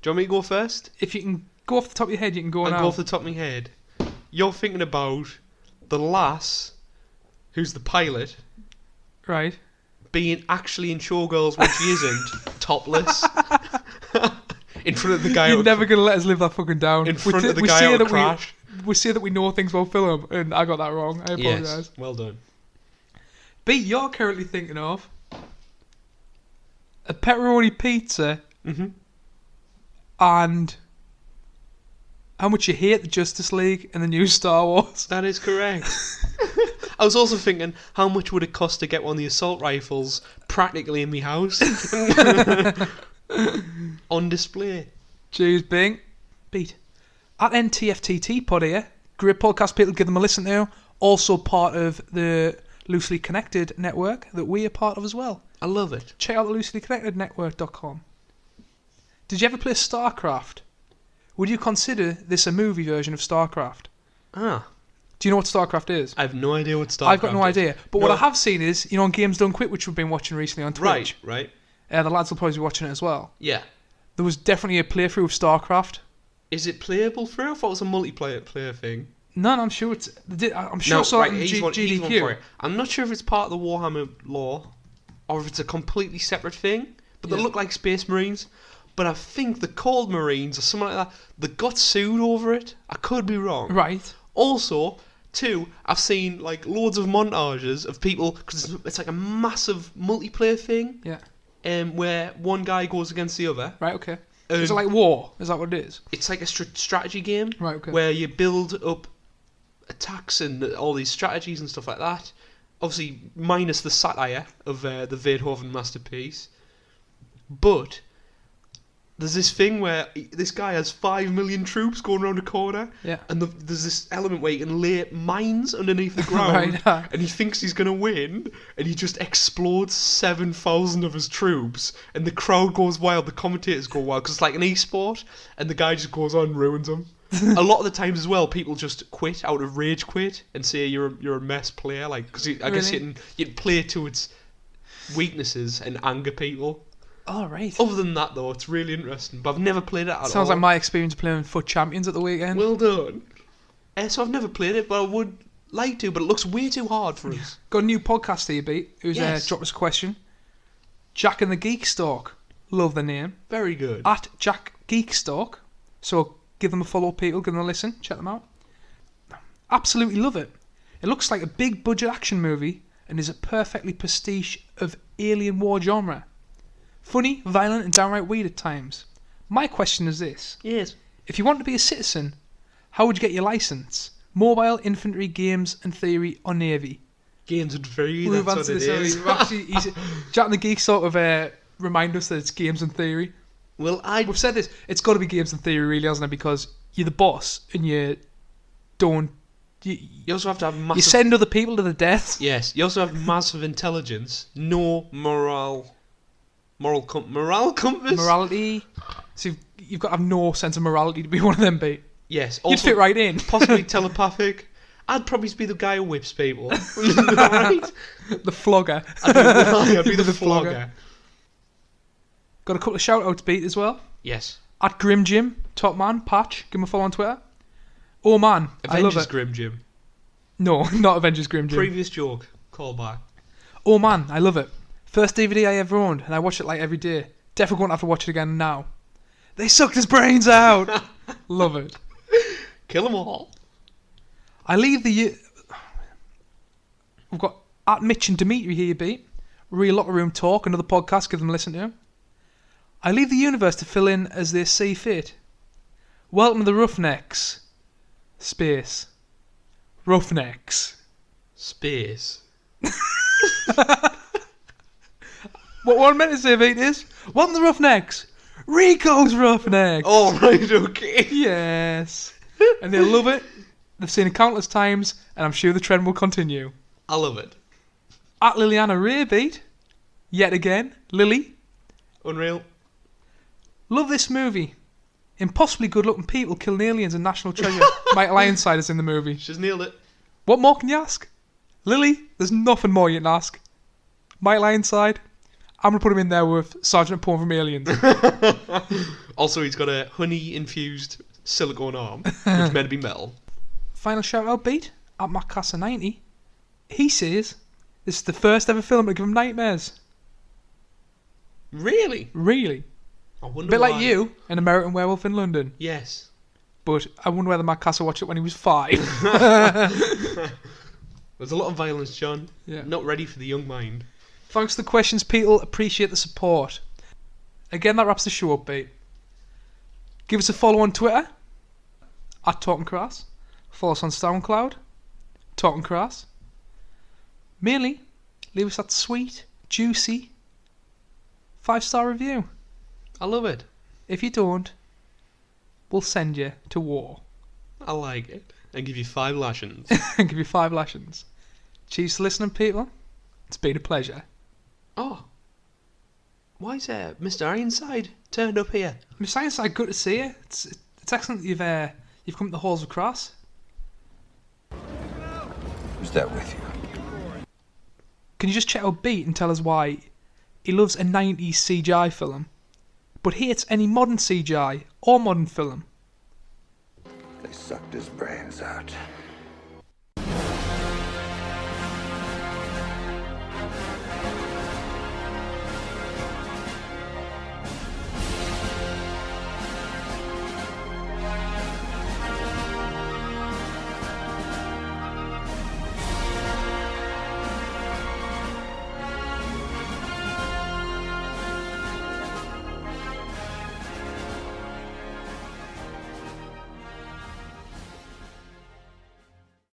Speaker 2: Do you want me to go first?
Speaker 1: If you can go off the top of your head, you can go
Speaker 2: I'll
Speaker 1: now.
Speaker 2: go off the top of my head. You're thinking about the lass, who's the pilot,
Speaker 1: Right.
Speaker 2: being actually in Showgirls when she isn't, topless. In front of the guy
Speaker 1: You're
Speaker 2: out
Speaker 1: never going to let us live that fucking down.
Speaker 2: in front of the
Speaker 1: we
Speaker 2: guy
Speaker 1: say
Speaker 2: out
Speaker 1: that
Speaker 2: of Crash.
Speaker 1: we say that we know things about film, and I got that wrong. I apologise.
Speaker 2: Yes, well done.
Speaker 1: B, you're currently thinking of a pepperoni pizza
Speaker 2: Mm-hmm.
Speaker 1: and how much you hate the Justice League and the new Star Wars.
Speaker 2: That is correct. I was also thinking, how much would it cost to get one of the assault rifles practically in my house? On display.
Speaker 1: Cheers, Bing. Beat. At NTFTT pod here. Great podcast, people give them a listen to. Also part of the Loosely Connected network that we are part of as well.
Speaker 2: I love it.
Speaker 1: Check out the looselyconnectednetwork.com. Did you ever play StarCraft? Would you consider this a movie version of StarCraft?
Speaker 2: Ah,
Speaker 1: Do you know what StarCraft is?
Speaker 2: I have no idea what StarCraft
Speaker 1: I've got no
Speaker 2: is.
Speaker 1: idea. But
Speaker 2: No.
Speaker 1: what I have seen is, on Games Done Quick, which we've been watching recently on Twitch.
Speaker 2: Right.
Speaker 1: The lads will probably be watching it as well.
Speaker 2: Yeah.
Speaker 1: There was definitely a playthrough of StarCraft.
Speaker 2: Is it playable through? I thought it was a multiplayer thing.
Speaker 1: No, I'm sure it's. I'm sure
Speaker 2: No,
Speaker 1: I saw
Speaker 2: right,
Speaker 1: it in
Speaker 2: he's one for
Speaker 1: GDQ.
Speaker 2: it. I'm not sure if it's part of the Warhammer lore or if it's a completely separate thing, but they
Speaker 1: Yeah.
Speaker 2: look like Space Marines. But I think the Cold Marines or something like that, they got sued over it. I could be wrong.
Speaker 1: Right.
Speaker 2: Also, too, I've seen like loads of montages of people, because it's like a massive multiplayer thing,
Speaker 1: Yeah.
Speaker 2: where one guy goes against the other.
Speaker 1: Right, okay.
Speaker 2: Um,
Speaker 1: Is it like war? Is that what it is?
Speaker 2: It's like a strategy game
Speaker 1: Right, okay.
Speaker 2: where you build up attacks and all these strategies and stuff like that. Obviously, minus the satire of the Beethoven masterpiece. But there's this thing where this guy has 5 million troops going around a corner,
Speaker 1: Yeah.
Speaker 2: and there's this element where you can lay mines underneath the ground,
Speaker 1: Right.
Speaker 2: and he thinks he's going to win, and he just explodes 7,000 of his troops, and the crowd goes wild, the commentators go wild, because it's like an e-sport, and the guy just goes on and ruins them. A lot of the times as well, people just quit out of rage quit and say you're a mess player, like, because I guess
Speaker 1: Really?
Speaker 2: you can play to its weaknesses and anger people.
Speaker 1: Oh, right.
Speaker 2: Other than that, though, it's really interesting. But I've never played it at all.
Speaker 1: Sounds like my experience playing Foot Champions at the weekend.
Speaker 2: Well done. So I've never played it, but I would like to. But it looks way too hard for us.
Speaker 1: Got a new podcast here, Beat, who's
Speaker 2: Yes.
Speaker 1: dropped us a question. Jack and the Geek Stalk. Love the name.
Speaker 2: Very good.
Speaker 1: At Jack Geek Stalk. So give them a follow, people. Give them a listen. Check them out. Absolutely love it. It looks like a big budget action movie and is a perfectly pastiche of alien war genre. Funny, violent, and downright weird at times. My question is this.
Speaker 2: Yes.
Speaker 1: If you want to be a citizen, how would you get your license? Mobile, infantry, games and theory, or navy?
Speaker 2: Games and theory.
Speaker 1: We've
Speaker 2: That's what
Speaker 1: answered
Speaker 2: it
Speaker 1: this
Speaker 2: is.
Speaker 1: already. Jack and the Geek sort of remind us that it's games and theory.
Speaker 2: Well,
Speaker 1: We've said this. It's got to be games and theory, really, hasn't it? Because you're the boss and you don't.
Speaker 2: you also have to have massive.
Speaker 1: You send other people to the death.
Speaker 2: Yes. You also have massive intelligence. No moral compass.
Speaker 1: Morality. So you've got to have no sense of morality to be one of them, Pete.
Speaker 2: Yes.
Speaker 1: You'd
Speaker 2: Also,
Speaker 1: fit right in.
Speaker 2: possibly telepathic. I'd probably be the guy who whips people. Right?
Speaker 1: The flogger.
Speaker 2: I'd be the
Speaker 1: The flogger.
Speaker 2: flogger.
Speaker 1: Got a couple of shout outs, Pete, as well.
Speaker 2: Yes.
Speaker 1: At Grim Jim, top man, Patch, give him a follow on Twitter. Oh man, I love
Speaker 2: Avengers
Speaker 1: it.
Speaker 2: Grim Jim.
Speaker 1: No, not Avengers Grim Jim.
Speaker 2: Previous joke. Call back.
Speaker 1: Oh man, I love it. First DVD I ever owned, and I watch it like every day. Definitely going to have to watch it again now. They sucked his brains out. Love it.
Speaker 2: Kill them all.
Speaker 1: I leave the... We've got at Mitch and Dimitri here, beat. Real Locker Room Talk, another podcast, give them a listen to. I leave the universe to fill in as they see fit. Welcome to the Roughnecks. Space. Roughnecks.
Speaker 2: Space.
Speaker 1: What I meant to say, mate, is welcome to the Roughnecks. Rico's Roughnecks.
Speaker 2: Oh, right, okay.
Speaker 1: Yes. And they love it. They've seen it countless times, and I'm sure the trend will continue.
Speaker 2: I love it.
Speaker 1: At Liliana Ray, beat. Yet again, Lily.
Speaker 2: Unreal.
Speaker 1: Love this movie. Impossibly good-looking people killing aliens and National Treasure. Michael Ironside is in the movie.
Speaker 2: She's nailed it.
Speaker 1: What more can you ask? Lily, there's nothing more you can ask. Michael Ironside, I'm going to put him in there with Sergeant Paul from Aliens.
Speaker 2: Also, he's got a honey-infused silicone arm, which meant to be metal.
Speaker 1: Final shout-out, beat. At MattCassa90. He says this is the first ever film to give him nightmares.
Speaker 2: Really?
Speaker 1: Really.
Speaker 2: I
Speaker 1: A
Speaker 2: wonder
Speaker 1: bit
Speaker 2: why.
Speaker 1: like you, an American Werewolf in London.
Speaker 2: Yes.
Speaker 1: But I wonder whether Matt Casa watched it when he was 5.
Speaker 2: There's a lot of violence, John.
Speaker 1: Yeah.
Speaker 2: Not ready for the young mind.
Speaker 1: Thanks for the questions, people. Appreciate the support. Again, that wraps the show up, mate. Give us a follow on Twitter, at Talking Crass. Follow us on SoundCloud, Talking Crass. Mainly, leave us that sweet, juicy 5-star review.
Speaker 2: I love it.
Speaker 1: If you don't, we'll send you to war.
Speaker 2: I like it. And give you 5 lashings.
Speaker 1: And give you 5 lashings. Cheers for listening, people. It's been a pleasure.
Speaker 2: Oh. Why is Mr. Ironside turned up here?
Speaker 1: Miss Ironside, good to see you. It's excellent that you've come to the halls of Crass.
Speaker 4: Who's that with you?
Speaker 1: Can you just check out Beat and tell us why he loves a 90s CGI film, but hates any modern CGI or modern film?
Speaker 4: They sucked his brains out.